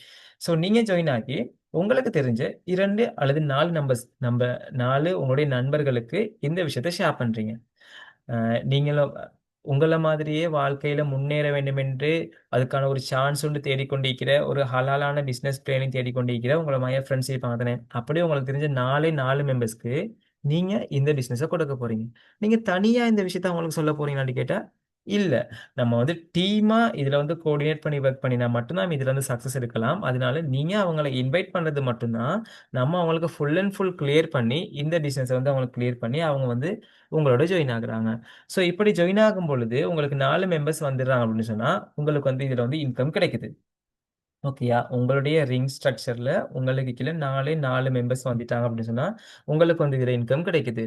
ஸோ நீங்க ஜாயின் ஆகி உங்களுக்கு தெரிஞ்ச 2 அல்லது 4 நம்ப 4 உங்களுடைய நண்பர்களுக்கு இந்த விஷயத்த ஷேர் பண்றீங்க. நீங்களும் உங்கள மாதிரியே வாழ்க்கையில முன்னேற வேண்டுமென்று அதுக்கான ஒரு சான்ஸ் ஒன்று தேடிக்கொண்டிருக்கிற, ஒரு ஹலாலான பிசினஸ் பிளானிங் தேடிக்கொண்டிருக்கிற உங்கள மாரியே ஃப்ரெண்ட்ஸ் இருப்பாங்க தானே! அப்படியே உங்களுக்கு தெரிஞ்ச 4 மெம்பர்ஸ்க்கு நீங்க இந்த பிசினஸ கொடுக்க போறீங்க. நீங்க தனியா இந்த விஷயத்த அவங்களுக்கு சொல்ல போறீங்களான்னு கேட்டா, இல்ல. நம்ம வந்து டீமா இதுல வந்து கோஆர்டினேட் பண்ணி ஒர்க் பண்ணினா மட்டும் தான் இதுல வந்து சக்சஸ் எடுக்கலாம். அதனால நீங்க அவங்கள இன்வைட் பண்றது மட்டும் தான், நம்ம அவங்களுக்கு ஃபுல் அண்ட் ஃபுல் கிளியர் பண்ணி, இந்த பிசினஸ வந்து அவங்களுக்கு கிளியர் பண்ணி, அவங்க வந்து உங்களோட ஜாயின் ஆகுறாங்க. ஸோ இப்படி ஜாயின் ஆகும் பொழுது, உங்களுக்கு 4 மெம்பர்ஸ் வந்துடுறாங்க அப்படின்னு சொன்னா, உங்களுக்கு வந்து இதுல வந்து இன்கம் கிடைக்குது. ஓகேயா? உங்களுடைய ரிங் ஸ்ட்ரக்சர்ல உங்களுக்கு கீழ 4 மெம்பர்ஸ் வந்துட்டாங்க அப்படின்னு சொன்னா, உங்களுக்கு வந்து இதுல இன்கம் கிடைக்குது.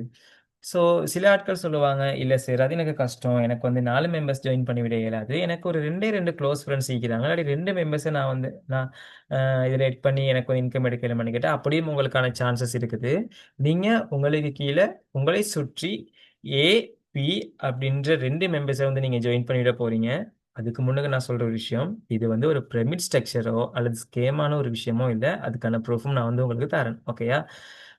ஸோ சில ஆட்கள் சொல்லுவாங்க, "இல்ல சார் அது எனக்கு கஷ்டம். எனக்கு வந்து 4 மெம்பர்ஸ் ஜாயின் பண்ணிவிட இயலாது. எனக்கு ஒரு 2 க்ளோஸ் ஃப்ரெண்ட்ஸ் இருக்கிறாங்க. இல்லாட்டி 2 மெம்பர்ஸ நான் இதுல எட் பண்ணி எனக்கு ஒரு இன்கம் எடுக்க இயலுமான்னு கேட்டா, அப்படியும் உங்களுக்கான சான்சஸ் இருக்குது. நீங்க உங்களுக்கு கீழ உங்களை சுற்றி ஏ, பி அப்படின்ற 2 மெம்பர்ஸ வந்து நீங்க ஜாயின் பண்ணிவிட போறீங்க. அதுக்கு முன்னக நான் சொல்ற ஒரு விஷயம், இது வந்து ஒரு பிரமிட் ஸ்ட்ரக்சரோ அல்லது ஸ்கேமான ஒரு விஷயமோ இல்ல. அதுக்கான ப்ரூஃபும் நான் வந்து உங்களுக்கு தரேன். ஓகேயா?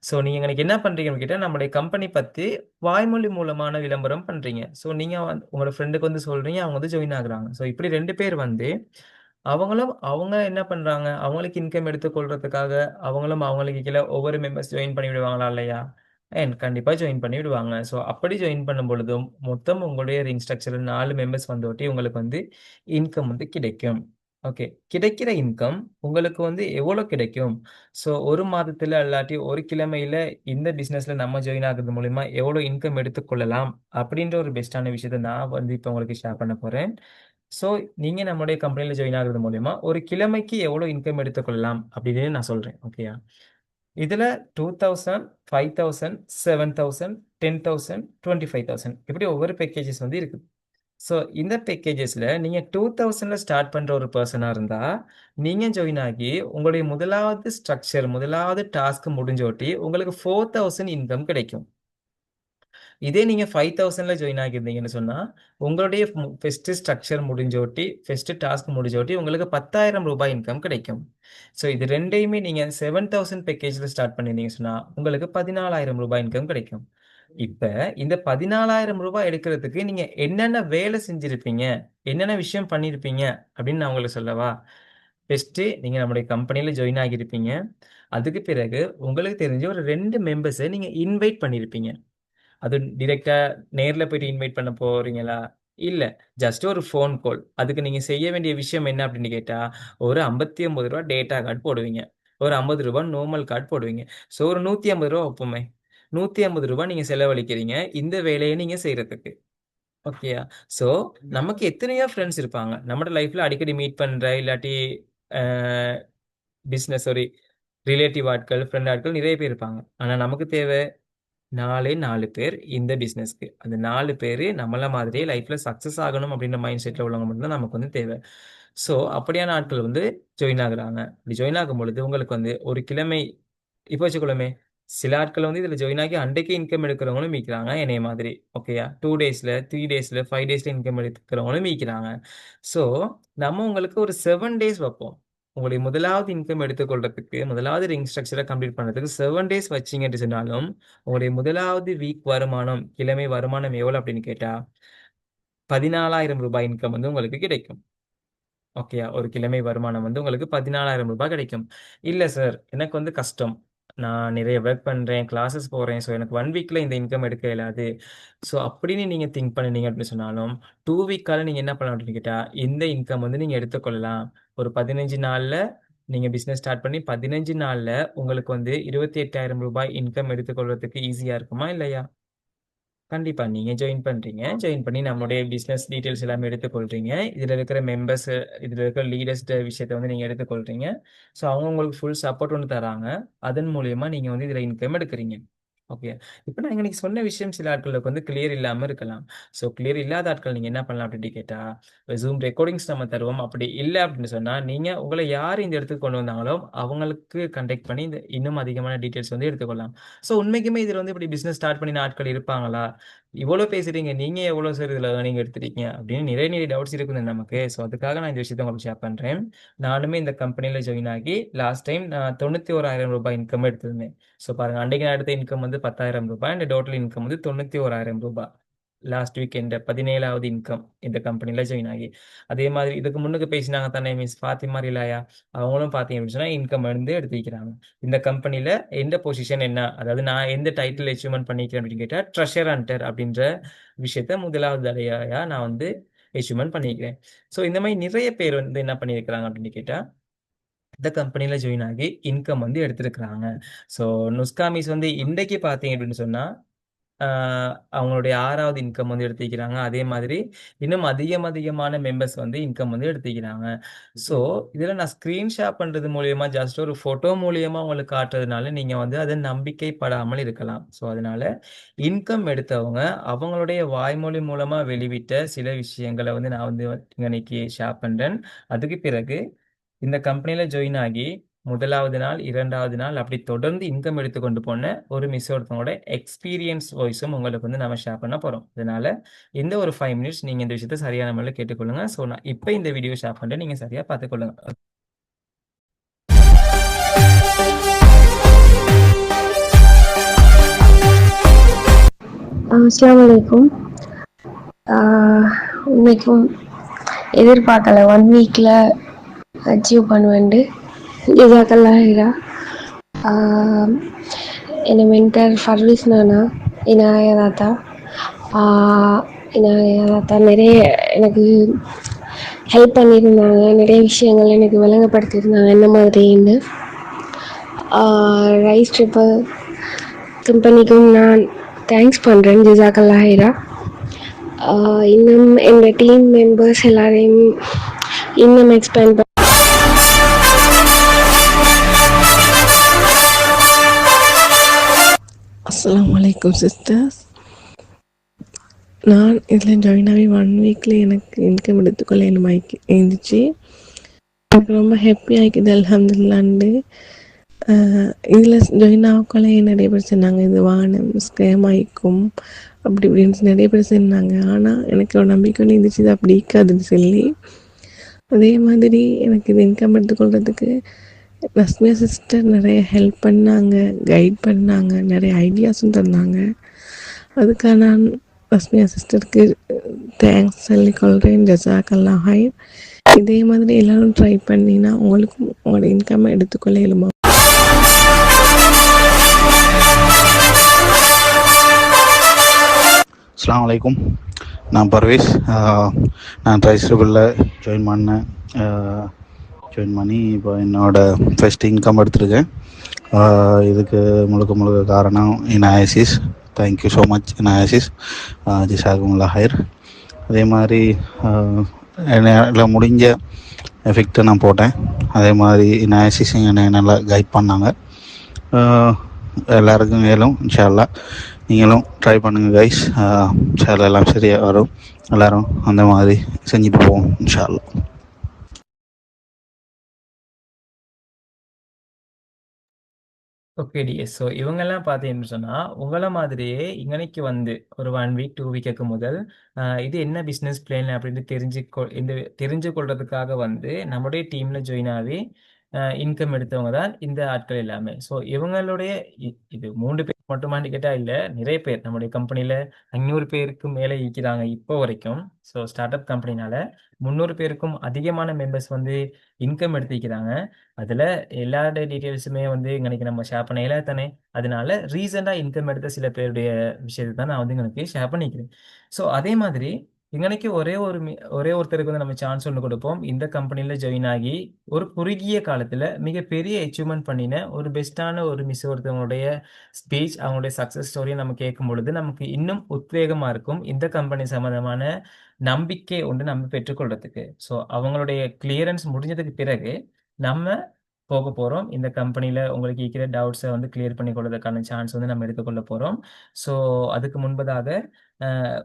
ஸோ நீங்க எனக்கு என்ன பண்றீங்கன்னு கேட்டா, நம்முடைய கம்பெனி பத்தி வாய்மொழி மூலமான விளம்பரம் பண்றீங்க. ஸோ நீங்க உங்களோட ஃப்ரெண்டுக்கு வந்து சொல்றீங்க, அவங்க வந்து ஜாயின் ஆகுறாங்க. ஸோ இப்படி 2 பேர் வந்து அவங்க என்ன பண்றாங்க, அவங்களுக்கு இன்கம் எடுத்துக் கொள்றதுக்காக அவங்களும் அவங்களுக்கு கீழ ஒவ்வொரு மெம்பர்ஸ் ஜாயின் பண்ணி விடுவாங்களா இல்லையா? கண்டிப்பா ஜாயின் பண்ணி விடுவாங்க. ஸோ அப்படி ஜாயின் பண்ணும் பொழுதும், மொத்தம் உங்களுடைய ரிங் ஸ்ட்ரக்சர்ல 4 மெம்பர்ஸ் வந்தோட்டி உங்களுக்கு வந்து இன்கம் வந்து கிடைக்கும். ஓகே. கிடைக்கிற இன்கம் உங்களுக்கு வந்து எவ்வளோ கிடைக்கும்? ஸோ 1 மாதத்துல அல்லாட்டி 1 கிழமையில இந்த பிசினஸ்ல நம்ம ஜாயின் ஆகுறது மூலியமா எவ்வளோ இன்கம் எடுத்துக்கொள்ளலாம்? அப்படின்ற ஒரு பெஸ்ட்டான விஷயத்த நான் வந்து இப்ப உங்களுக்கு ஷேர் பண்ண போறேன். ஸோ நீங்க நம்முடைய கம்பெனில ஜாயின் ஆகுறது மூலியமா ஒரு கிழமைக்கு எவ்வளோ இன்கம் எடுத்துக்கொள்ளலாம்? அப்படின்னு நான் சொல்றேன். ஓகேயா? இதுல 2,000, 5,000, 7,000, 10,000, 25,000 இப்படி ஒவ்வொரு பேக்கேஜஸ் வந்து இருக்குது. ஸோ இந்த பேக்கேஜஸ்ல நீங்க 2,000ல ஸ்டார்ட் பண்ற ஒரு பெர்சனா இருந்தா, நீங்க ஜாயின் ஆகி உங்களுடைய முதலாவது டாஸ்க் முடிஞ்சோட்டி உங்களுக்கு 4,000 இன்கம் கிடைக்கும். இதே நீங்க 5,000ல ஜாயின் ஆகியிருந்தீங்கன்னு சொன்னா, உங்களுடைய ஃபர்ஸ்ட் ஸ்ட்ரக்சர் முடிஞ்சோட்டி, ஃபர்ஸ்ட் டாஸ்க் முடிஞ்சோட்டி உங்களுக்கு ரூ. 10,000 இன்கம் கிடைக்கும். ஸோ இது 2யுமே நீங்க 7,000 பேக்கேஜ்ல ஸ்டார்ட் பண்ணியிருந்தீங்கன்னு சொன்னா, உங்களுக்கு ரூ. 14,000 இன்கம் கிடைக்கும். இப்ப இந்த ரூ. 14,000 எடுக்கிறதுக்கு நீங்க என்னென்ன வேலை செஞ்சிருப்பீங்க? என்னென்ன விஷயம் பண்ணியிருப்பீங்க? அப்படின்னு நான் உங்களுக்கு சொல்லவா? ஃபர்ஸ்ட்டு நீங்க நம்முடைய கம்பெனில ஜாயின் ஆகியிருப்பீங்க. அதுக்கு பிறகு உங்களுக்கு தெரிஞ்ச ஒரு 2 மெம்பர்ஸ நீங்க இன்வைட் பண்ணியிருப்பீங்க. அதுவும் டைரக்ட்டா நேர்ல போயிட்டு இன்வைட் பண்ண போறீங்களா? இல்ல. ஜஸ்ட் ஒரு ஃபோன் கால். அதுக்கு நீங்க செய்ய வேண்டிய விஷயம் என்ன அப்படின்னு கேட்டா, ஒரு ரூ. 59 டேட்டா கார்ட் போடுவீங்க. ஒரு ரூ. 50 நார்மல் கார்ட் போடுவீங்க. ஸோ ஒரு ரூ. 150 வைப்போமே. ரூ. 150 நீங்க செலவழிக்கிறீங்க, இந்த வேலைய நீங்க செய்றதுக்கு. ஓகேயா? ஸோ நமக்கு எத்தனையோ ஃப்ரெண்ட்ஸ் இருப்பாங்க. நம்மட லைஃப்ல அடிக்கடி மீட் பண்ற, இல்லாட்டி அ பிசினஸ் சாரி ரிலேட்டிவ் ஆட்கள், ஃப்ரெண்ட் ஆட்கள் நிறைய பேர் இருப்பாங்க. ஆனால் நமக்கு தேவை 4 பேர் இந்த பிஸ்னஸ்க்கு. அந்த 4 பேர் நம்மள மாதிரியே லைஃப்பில் சக்ஸஸ் ஆகணும் அப்படின்ற மைண்ட் செட்டில் உள்ளவங்க மட்டும்தான் நமக்கு வந்து தேவை. ஸோ அப்படியான ஆட்கள் வந்து ஜாயின் ஆகுறாங்க. இப்படி ஜாயின் ஆகும் பொழுது உங்களுக்கு வந்து ஒரு கிழமை இப்போ வச்சுக்கொள்ளுமே, சில ஆட்கள் வந்து இதில் ஜாயின் ஆகி அன்றைக்கே இன்கம் எடுக்கிறவங்களும் மீக்கிறாங்க என்னைய மாதிரி. ஓகேயா, 2 டேஸில் 3 டேஸில் 5 டேஸில் இன்கம் எடுக்கிறவங்களும் மீக்கிறாங்க. ஸோ நம்ம உங்களுக்கு ஒரு 7 டேஸ் வைப்போம். உங்களுடைய முதலாவது இன்கம் எடுத்துக்கொள்றதுக்கு, முதலாவது ரிங் ஸ்ட்ரக்சரை கம்ப்ளீட் பண்ணுறதுக்கு 7 டேஸ் வச்சிங்கன்னு சொன்னாலும் உங்களுடைய முதலாவது வீக் வருமானம், கிழமை வருமானம் எவ்வளோ அப்படின்னு கேட்டால் 14,000 ரூபாய் இன்கம் வந்து உங்களுக்கு கிடைக்கும். ஓகேயா, ஒரு கிழமை வருமானம் வந்து உங்களுக்கு 14,000 ரூபாய் கிடைக்கும். இல்லை சார், எனக்கு வந்து கஷ்டம், நான் நிறைய ஒர்க் பண்ணுறேன், கிளாஸஸ் போகிறேன், ஸோ எனக்கு 1 வீக்கில் இந்த இன்கம் எடுக்க இயலாது, ஸோ அப்படின்னு நீங்கள் திங்க் பண்ணினீங்க அப்படின்னு சொன்னாலும் 2 வீக்கால் நீங்கள் என்ன பண்ணலாம் அப்படின்னு கேட்டால் இந்த இன்கம் வந்து நீங்கள் எடுத்துக்கொள்ளலாம். ஒரு 15 நாளில் நீங்கள் பிஸ்னஸ் ஸ்டார்ட் பண்ணி 15 நாளில் உங்களுக்கு வந்து 28,000 ரூபாய் இன்கம் எடுத்துக்கொள்றதுக்கு ஈஸியாக இருக்குமா இல்லையா? கண்டிப்பாக நீங்கள் ஜாயின் பண்ணுறீங்க, ஜாயின் பண்ணி நம்மளுடைய பிஸ்னஸ் டீட்டெயில்ஸ் எல்லாமே எடுத்துக்கொள்கிறீங்க. இதில் இருக்கிற மெம்பர்ஸ், இதில் இருக்கிற லீடர்ஸ் விஷயத்தை வந்து நீங்கள் எடுத்துக்கொள்கிறீங்க. ஸோ அவங்க உங்களுக்கு ஃபுல் சப்போர்ட் ஒன்று தராங்க. அதன் மூலயமா நீங்கள் வந்து இதில் இன்கம் எடுக்கிறீங்க. ஓகே, இப்போ நான் இன்னைக்கு சொன்ன விஷயம் சில ஆட்களுக்கு வந்து கிளியர் இல்லாமல் இருக்கலாம். ஸோ கிளியர் இல்லாத ஆட்கள் நீங்கள் என்ன பண்ணலாம் அப்படின்னு கேட்டால் ஜூம் ரெக்கார்டிங்ஸ் நம்ம தருவோம். அப்படி இல்லை அப்படின்னு சொன்னால் நீங்கள் உங்களை யார் இந்த இடத்துக்கு கொண்டு வந்தாங்களோ அவங்களுக்கு கண்டெக்ட் பண்ணி இந்த இன்னும் அதிகமான டீட்டெயில்ஸ் வந்து எடுத்துக்கொள்ளலாம். ஸோ உண்மைக்குமே இதில் வந்து இப்படி பிஸ்னஸ் ஸ்டார்ட் பண்ணின ஆட்கள் இருப்பாங்களா, இவ்வளோ பேசுறீங்க, நீங்கள் எவ்வளோ சார் இதில் ஏர்னிங் எடுத்துருக்கீங்க அப்படின்னு நிறைய டவுட்ஸ் இருக்குது நமக்கு. ஸோ அதுக்காக நான் இந்த விஷயத்தை உங்களுக்கு ஷேர் பண்ணுறேன். நானுமே இந்த கம்பெனியில் ஜாயின் ஆகி லாஸ்ட் டைம் நான் 91,000 ரூபாய் இன்கம் எடுத்திருந்தேன். ஸோ பாருங்கள், அன்றைக்கு நான் எடுத்த இன்கம் வந்து 10,000 ரூபாய், அண்ட் டோட்டல் இன்கம் வந்து 91,000 ரூபாய். லாஸ்ட் வீக் என்ற 17வது இன்கம் இந்த கம்பெனியில் ஜாயின் ஆகி. அதே மாதிரி இதுக்கு முன்னுக்கு பேசினாங்க தானே மிஸ் ஃபாத்திமா ரிலாயா, அவங்களும் பார்த்தீங்க அப்படின்னு சொன்னால் இன்கம் வந்து எடுத்துக்கிறாங்க. இந்த கம்பெனியில் எந்த பொசிஷன் என்ன, அதாவது நான் எந்த டைட்டில் அச்சீவ்மெண்ட் பண்ணிக்கிறேன் அப்படின்னு கேட்டால் ட்ரெஷர் ஹண்டர் அப்படின்ற விஷயத்த முதலாவது தடையாக நான் வந்து அச்சீவ்மெண்ட் பண்ணிக்கிறேன். ஸோ இந்த மாதிரி நிறைய பேர் வந்து என்ன பண்ணியிருக்கிறாங்க அப்படின்னு கேட்டால் இந்த கம்பெனியில் ஜாயின் ஆகி இன்கம் வந்து எடுத்துருக்குறாங்க. ஸோ நுஸ்காமிஸ் வந்து இன்றைக்கு பார்த்தீங்க அப்படின்னு சொன்னால் அவங்களுடைய 6வது இன்கம் வந்து எடுத்துக்கிறாங்க. அதே மாதிரி இன்னும் அதிகமான மெம்பர்ஸ் வந்து இன்கம் வந்து எடுத்துக்கிறாங்க. ஸோ இதில் நான் ஸ்க்ரீன்ஷாட் பண்ணுறது மூலியமாக ஜஸ்ட் ஒரு ஃபோட்டோ மூலியமாக உங்களுக்கு காட்டுறதுனால நீங்கள் வந்து அதை நம்பிக்கைப்படாமல் இருக்கலாம். ஸோ அதனால இன்கம் எடுத்தவங்க அவங்களுடைய வாய்மொழி மூலமாக வெளிவிட்ட சில விஷயங்களை வந்து நான் வந்து இன்னைக்கு ஷேர் பண்ணுறேன். அதுக்கு பிறகு இந்த கம்பெனியில் ஜாயின் ஆகி முதலாவது நாள், 2வது நாள் அப்படி தொடர்ந்து இன்கம் எடுத்து கொண்டு போன ஒரு மிஸ் ஒருத்தவங்களோட எக்ஸ்பீரியன்ஸ் வாய்ஸும் உங்களுக்கு வந்து நம்ம ஷேர் பண்ண போகிறோம். அதனால இந்த ஒரு 5 மினிட்ஸ் நீங்கள் இந்த விஷயத்தை சரியான முறையில் கேட்டுக்கொள்ளுங்க. ஸோ நான் இப்போ இந்த வீடியோ ஷேர் பண்ணுறேன், நீங்கள் சரியாக பார்த்துக்கொள்ளுங்க. அஸ்ஸலாமு அலைக்கும். இன்னைக்கும் எதிர்பார்க்கல 1 வீக்கில் அச்சீவ் பண்ணுவேன்ட்டு. ஜஸாக்கல்லாஹ் ஹைரா. என் மென்டர் ஃபர்வீஸ் நானா, இனாயா தாத்தா நிறைய எனக்கு ஹெல்ப் பண்ணியிருந்தாங்க. நிறைய விஷயங்கள் எனக்கு விளங்கப்படுத்தியிருந்தாங்க என்ன மாதிரின்னு. ரைஸ் ட்ரிப்பிள் கம்பெனிக்கும் நான் தேங்க்ஸ் பண்ணுறேன். ஜஸாக்கல்லாஹ் ஹைரா. இன்னும் எங்கள் டீம் மெம்பர்ஸ் எல்லாரையும் இன்னும் எக்ஸ்பேண்ட் அஸ்ஸலாமு அலைக்கும் சிஸ்டர்ஸ். நான் இதில் ஜாயின் ஆகி 1 வீக்கில் எனக்கு இன்கம் எடுத்துக்கொள்ள இருந்துச்சு. எனக்கு ரொம்ப ஹாப்பி ஆகிக்குது அல்ஹம்துலில்லாஹ்ண்டு. இதில் ஜாயின் ஆகக்குள்ள நிறைய பேர் சொன்னாங்க இது வானம் ஸ்கேம் ஆகிக்கும் அப்படி இப்படின்னு நிறைய பேர் சொன்னாங்க. ஆனால் எனக்கு ஒரு நம்பிக்கை இருந்துச்சு இது அப்படி இருக்காதுன்னு சொல்லி. அதே மாதிரி எனக்கு இது இன்கம் எடுத்துக்கொள்கிறதுக்கு நஸ்மியா சிஸ்டர் நிறைய ஹெல்ப் பண்ணாங்க, கைட் பண்ணாங்க, நிறைய ஐடியாஸும் தந்தாங்க. அதுக்காக நான் நஸ்மியா சிஸ்டருக்கு தேங்க்ஸ் சொல்லிக்கொள்கிறேன். ஜஸாக்கல்லாஹ் ஹைர். இதே மாதிரி எல்லோரும் ட்ரை பண்ணினா உங்களுக்கும் உங்களோட இன்கம் எடுத்துக்கொள்ள இயலுமா? அஸ்ஸலாமு அலைக்கும். நான் பர்வேஸ். நான் ரைஸ் ட்ரிபிளில் ஜாயின் பண்ணி இப்போ என்னோடய ஃபஸ்ட் இன்கம் எடுத்துருக்கேன். இதுக்கு முழுக்க காரணம் Inaya sis. Thank you so much Inaya sis. ஜஸாக்குமுல்லாஹ் ஹைர். அதே மாதிரி என்னால் முடிஞ்ச எஃபெக்ட்டு நான் போட்டேன். அதே மாதிரி இனாசிஸும் என்னை நல்லா கைட் பண்ணாங்க. எல்லாருக்கும் மேலும் இன்ஷா அல்லாஹ் நீங்களும் ட்ரை பண்ணுங்கள் கைஸ். இன்ஷா அல்லாஹ் எல்லாம் சரியாக வரும். எல்லோரும் அந்த மாதிரி செஞ்சுட்டு போவோம் இன்ஷா அல்லாஹ். Okay DS. ஸோ இவங்கெல்லாம் பார்த்தீங்கன்னு சொன்னால் உங்களை மாதிரியே இங்கனைக்கு வந்து ஒரு 1 வீக் 2 வீக்கு முதல் இது என்ன பிஸ்னஸ் பிளான் அப்படின்னு தெரிஞ்சு கொள்றதுக்காக வந்து நம்முடைய டீமில் ஜாயின் ஆகி இன்கம் எடுத்தவங்க தான் இந்த ஆட்கள் எல்லாமே. ஸோ இவங்களுடைய இது 3 பேர் மட்டுமான்னு கேட்டால் இல்லை, நிறைய பேர் நம்முடைய கம்பெனியில் 500 பேருக்கு மேலே இருக்கிறாங்க இப்போ வரைக்கும். ஸோ ஸ்டார்ட் அப் கம்பெனினால 300 பேருக்கும் அதிகமான மெம்பர்ஸ் வந்து இன்கம் எடுத்திருக்கிறாங்க. அதில் எல்லாரோட டீட்டெயில்ஸுமே வந்து இன்னைக்கு நம்ம ஷேர் பண்ணல தானே. அதனால ரீசெண்டாக இன்கம் எடுத்த சில பேருடைய விஷயத்தை தான் நான் வந்து எனக்கு ஷேர் பண்ணிக்கிறேன். ஸோ அதே மாதிரி இன்னைக்கு ஒரே ஒருத்தருக்கு வந்து நம்ம சான்ஸ் ஒன்று கொடுப்போம். இந்த கம்பெனியில் ஜாயின் ஆகி ஒரு குறுகிய காலத்தில் மிகப்பெரிய அச்சீவ்மெண்ட் பண்ணின ஒரு பெஸ்ட்டான ஒரு மிஸ் ஒருத்தவங்களுடைய ஸ்பீச், அவங்களுடைய சக்ஸஸ் ஸ்டோரியை நம்ம கேட்கும் பொழுது நமக்கு இன்னும் உத்வேகமாக இருக்கும் இந்த கம்பெனி சம்மந்தமான நம்பிக்கை ஒன்று நம்ம பெற்றுக்கொள்றதுக்கு. ஸோ அவங்களுடைய கிளியரன்ஸ் முடிஞ்சதுக்கு பிறகு நம்ம போக போகிறோம். இந்த கம்பெனியில் உங்களுக்கு இருக்கிற டவுட்ஸை வந்து கிளியர் பண்ணி கொள்வதற்கான சான்ஸ் வந்து நம்ம எடுத்துக்கொள்ள போகிறோம். ஸோ அதுக்கு முன்பதாக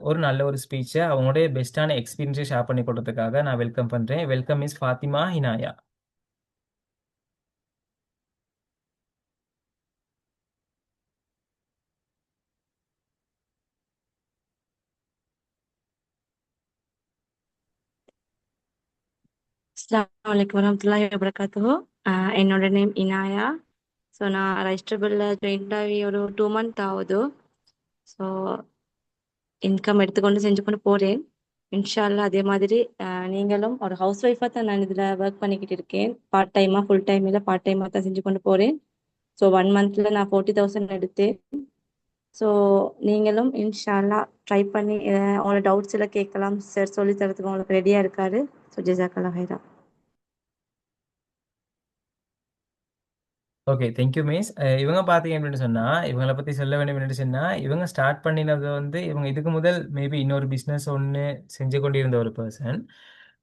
ஒரு நல்ல ஒரு ஸ்பீச்சை அவங்களுடைய பெஸ்ட்டான எக்ஸ்பீரியன்ஸை ஷேர் பண்ணி கொடுறதுக்காக நான் வெல்கம் பண்ணுறேன். Welcome miss Fathima Hinaya. அஸ்ஸலாமு அலைக்கும் வரஹ்மத்துல்லாஹி வபரகாத்துஹு. என்னோட நேம் இனாயா. ஸோ நான் ரைஸ்டபிளில் ஜாயின் ஆகி ஒரு 2 மந்த் ஆகுது. ஸோ இன்கம் எடுத்துக்கொண்டு செஞ்சு கொண்டு போகிறேன் இன்ஷா அல்லாஹ். அதே மாதிரி நீங்களும் ஒரு ஹவுஸ் ஒய்ஃபாக தான் நான் இதில் ஒர்க் பண்ணிக்கிட்டு இருக்கேன். பார்ட் டைமாக ஃபுல் டைம் இல்லை, பார்ட் டைமாக தான் செஞ்சு கொண்டு போகிறேன். ஸோ 1 மந்தில் நான் 40,000 எடுத்தேன். ஸோ நீங்களும் இன்ஷா அல்லாஹ் ட்ரை பண்ணி உங்களோட டவுட்ஸ் எல்லாம் கேட்கலாம். சார் சொல்லி தரத்துக்கு உங்களுக்கு ரெடியாக இருக்காரு. ஸோ ஜஸாக்கல்லாஹ் ஹைரா. Okay, thank you miss. இவங்க பார்த்தீங்க அப்படின்னு சொன்னால் இவங்களை பற்றி சொல்ல வேண்டும் அப்படின்னு சொன்னால் இவங்க ஸ்டார்ட் பண்ணினது வந்து இவங்க இதுக்கு முதல் மேபி இன்னொரு பிஸ்னஸ் ஒன்று செஞ்சு கொண்டிருந்த ஒரு பர்சன்.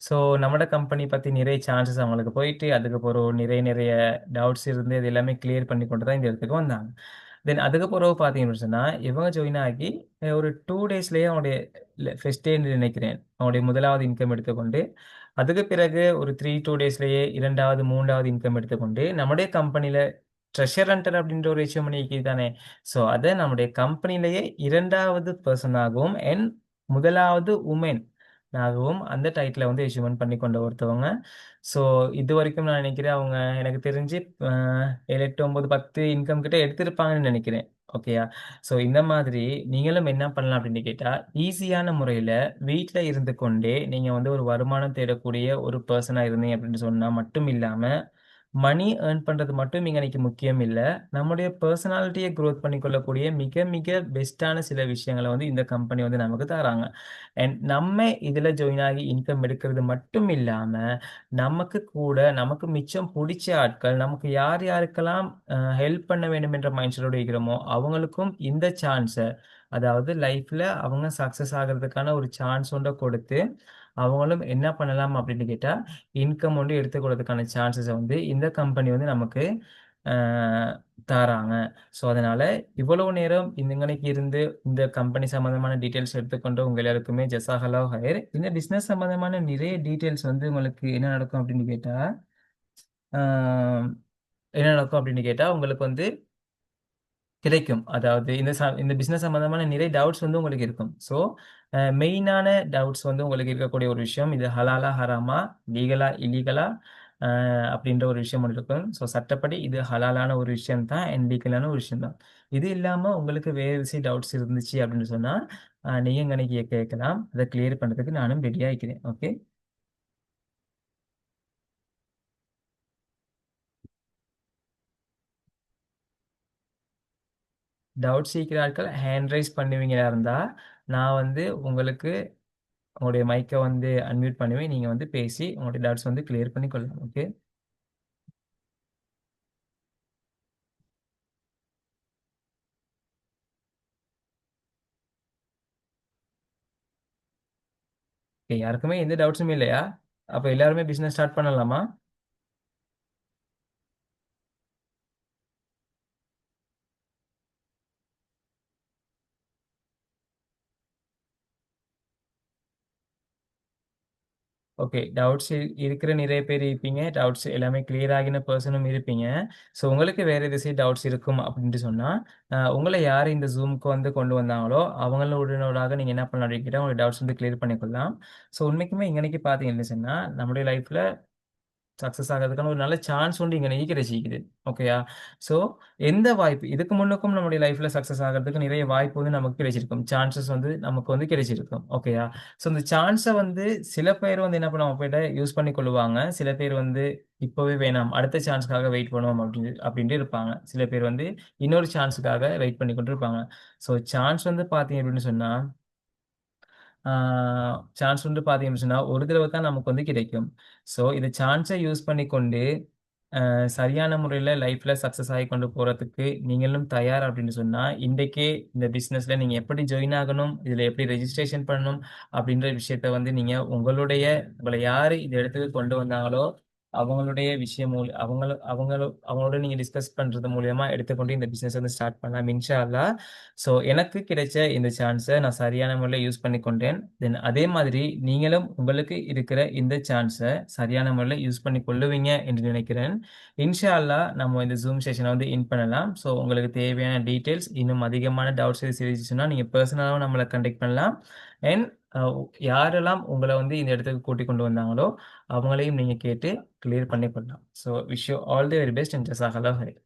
ஸோ நம்மளோட கம்பெனி பற்றி நிறைய சான்சஸ் அவங்களுக்கு போயிட்டு அதுக்கப்புறம் நிறைய டவுட்ஸ் இருந்து இது எல்லாமே கிளியர் பண்ணி கொண்டு தான் இந்த இடத்துக்கு வந்தாங்க. தென் அதுக்கு பிறகு பார்த்தீங்கன்னு சொன்னால் இவங்க ஜாயின் ஆகி ஒரு 2 டேஸ்லேயே அவங்களுடைய ஃபர்ஸ்ட் டே நினைக்கிறேன் அவங்களுடைய முதலாவது இன்கம் எடுத்துக்கொண்டு அதுக்கு பிறகு ஒரு 2 டேஸ்லேயே 2வது 3வது இன்கம் எடுத்துக்கொண்டு நம்முடைய கம்பெனியில் ட்ரெஷர் ஹண்டர் அப்படின்ற ஒரு விஷயம் பண்ணிக்கு தானே. ஸோ அதை நம்முடைய கம்பெனிலேயே 2வது பர்சனாகவும் அண்ட் முதலாவது உமன் ஆகவும் அந்த டைட்டிலை வந்து அச்சீவ்மெண்ட் பண்ணி கொண்ட ஒருத்தவங்க. ஸோ இது வரைக்கும் நான் நினைக்கிறேன் அவங்க எனக்கு தெரிஞ்சு 7 8 9 10 இன்கம் கிட்ட எடுத்திருப்பாங்கன்னு நினைக்கிறேன். ஓகேயா. ஸோ இந்த மாதிரி நீங்களும் என்ன பண்ணலாம் அப்படின்னு கேட்டால் ஈஸியான முறையில் வீட்டில் இருந்து கொண்டே நீங்கள் வந்து ஒரு வருமானம் தேடக்கூடிய ஒரு பர்சனாக இருந்தீங்க அப்படின்னு சொன்னால் மட்டும் இல்லாமல் மணி ஏர்ன் பண்ணுறது மட்டும் இன்னைக்கு முக்கியம் இல்லை, நம்முடைய பர்சனாலிட்டியை க்ரோத் பண்ணிக்கொள்ளக்கூடிய மிக மிக பெஸ்ட்டான சில விஷயங்களை வந்து இந்த கம்பெனி வந்து நமக்கு தராங்க. அண்ட் நம்ம இதில் ஜாயின் ஆகி இன்கம் எடுக்கிறது மட்டும் இல்லாமல் நமக்கு மிச்சம் பிடிச்ச ஆட்கள் நமக்கு யார் யாருக்கெல்லாம் ஹெல்ப் பண்ண வேண்டும் என்ற மைண்ட் செட்டோடு இருக்கிறோமோ அவங்களுக்கும் இந்த சான்ஸை, அதாவது லைஃப்பில் அவங்க சக்ஸஸ் ஆகிறதுக்கான ஒரு சான்ஸ் ஒன்றை கொடுத்து அவங்களும் என்ன பண்ணலாம் அப்படின்னு கேட்டால் இன்கம் ஒன்று எடுத்துக்கொள்றதுக்கான சான்சஸை வந்து இந்த கம்பெனி வந்து நமக்கு தராங்க. ஸோ அதனால் இவ்வளவு நேரம் இங்கனைக்கு இருந்து இந்த கம்பெனி சம்மந்தமான டீட்டெயில்ஸ் எடுத்துக்கொண்டு உங்கள் எல்லாருக்குமே ஜஸாக்கல்லாஹ் ஹைர். இந்த பிஸ்னஸ் சம்மந்தமான நிறைய டீட்டெயில்ஸ் வந்து உங்களுக்கு என்ன நடக்கும் அப்படின்னு கேட்டால் உங்களுக்கு வந்து கிடைக்கும். அதாவது இந்த பிஸ்னஸ் சம்மந்தமான நிறைய டவுட்ஸ் வந்து உங்களுக்கு இருக்கும். ஸோ மெயினான டவுட்ஸ் வந்து உங்களுக்கு இருக்கக்கூடிய ஒரு விஷயம், இது ஹலாலா ஹராமா, லீகலா இல்லீகலா அப்படின்ற ஒரு விஷயம் ஒன்று இருக்கும். ஸோ சட்டப்படி இது ஹலாலான ஒரு விஷயம் தான் அண்ட் லீகலான ஒரு விஷயம் தான். இது இல்லாமல் உங்களுக்கு வேறு விஷயம் டவுட்ஸ் இருந்துச்சு அப்படின்னு சொன்னால் நீங்கள் இன்னைக்கு கேட்கலாம். அதை கிளியர் பண்ணுறதுக்கு நானும் ரெடியாக இருக்கிறேன். ஓகே. டவுட் சீக்கிர ஆட்கள் ஹேண்ட் ரைஸ் பண்ணுவீங்களா இருந்தால் நான் வந்து உங்களுக்கு உங்களுடைய மைக்கை வந்து அன்மியூட் பண்ணுவேன். நீங்கள் வந்து பேசி உங்களுடைய டவுட்ஸ் வந்து கிளியர் பண்ணி கொள்ளலாம். ஓகே. ஓகே, யாருக்குமே எந்த டவுட்ஸுமே இல்லையா? அப்ப எல்லாருமே பிசினஸ் ஸ்டார்ட் பண்ணலாமா? ஓகே. டவுட்ஸ் இருக்கிற நிறைய பேர் இருப்பீங்க. டவுட்ஸ் எல்லாமே கிளியர் ஆகின பெர்சனும் இருப்பீங்க. ஸோ உங்களுக்கு வேற எதாச்சும் டவுட்ஸ் இருக்கும் அப்படின்ட்டு சொன்னா, உங்கள யார் இந்த Zoomக்கு வந்து கொண்டு வந்தாங்களோ, அவங்களோடனாக நீங்க என்ன பண்ணலாம் அப்படின்னு கேட்டா, உங்க டவுட்ஸ் வந்து கிளியர் பண்ணிக்கொள்ளலாம். ஸோ உண்மைக்குமே இன்னைக்கு பார்த்தீங்கன்னு சொன்னா, நம்முடைய லைஃப்ல சக்சஸ் ஆகிறதுக்கான ஒரு நல்ல சான்ஸ் வந்து இங்க கிடைச்சிக்குது. ஓகேயா? ஸோ எந்த வாய்ப்பு இதுக்கு முன்னுக்கும் நம்முடைய லைஃப்ல சக்சஸ் ஆகிறதுக்கு நிறைய வாய்ப்பு வந்து நமக்கு கிடைச்சிருக்கும். சான்சஸ் வந்து நமக்கு வந்து கிடைச்சிருக்கும். ஓகேயா? ஸோ இந்த சான்ஸ வந்து சில பேர் வந்து என்ன பண்ணுவாங்க போயிட்டு யூஸ் பண்ணி கொள்ளுவாங்க. சில பேர் வந்து இப்பவே வேணாம். அடுத்த சான்ஸ்க்காக வெயிட் பண்ணுவோம் அப்படின்ட்டு இருப்பாங்க. சில பேர் வந்து இன்னொரு சான்ஸ்க்காக வெயிட் பண்ணி கொண்டு இருப்பாங்க. ஸோ சான்ஸ் வந்து பார்த்தீங்க அப்படின்னு சொன்னா ஆ சான்ஸ் வந்து பார்த்தீங்கன்னு சொன்னா, ஒரு தடவ தான் நமக்கு வந்து கிடைக்கும். ஸோ இந்த சான்ஸ யூஸ் பண்ணிக்கொண்டு, சரியான முறையில லைஃப்ல சக்சஸ் ஆகி கொண்டு போறதுக்கு நீங்களும் தயார் அப்படின்னு சொன்னா, இன்றைக்கே இந்த பிசினஸ்ல நீங்க எப்படி ஜாயின் ஆகணும், இதுல எப்படி ரெஜிஸ்ட்ரேஷன் பண்ணணும் அப்படின்ற விஷயத்த வந்து நீங்க உங்கள யாரு இந்த இடத்துக்கு கொண்டு வந்தாங்களோ, அவங்களுடைய விஷயம் அவங்களோட நீங்க டிஸ்கஸ் பண்றது மூலியமா எடுத்துக்கொண்டு இந்த பிசினஸ் வந்து ஸ்டார்ட் பண்ணலாம் இன்ஷா அல்லாஹ். ஸோ எனக்கு கிடைச்ச இந்த சான்ஸ நான் சரியான முறையில யூஸ் பண்ணிக்கொண்டேன். தென் அதே மாதிரி நீங்களும் உங்களுக்கு இருக்கிற இந்த சான்ஸ சரியான முறையில யூஸ் பண்ணி கொள்ளுவீங்க என்று நினைக்கிறேன். இன்ஷா அல்லாஹ் நம்ம இந்த Zoom செஷன வந்து பண்ணலாம். ஸோ உங்களுக்கு தேவையான டீட்டெயில்ஸ் இன்னும் அதிகமான டவுட்ஸ் இருந்துச்சுன்னா, நீங்க பெர்சனலாவும் நம்மள கான்டாக்ட் பண்ணலாம். அண்ட் அ யாரெல்லாம் உங்கள வந்து இந்த இடத்துக்கு கூட்டிக் கொண்டு வந்தாங்களோ, அவங்களையும் நீங்க கேட்டு கிளியர் பண்ணி கொள்ளலாம். So wish you all the very best and ஜஸாக்கல்லாஹு ஹைர்.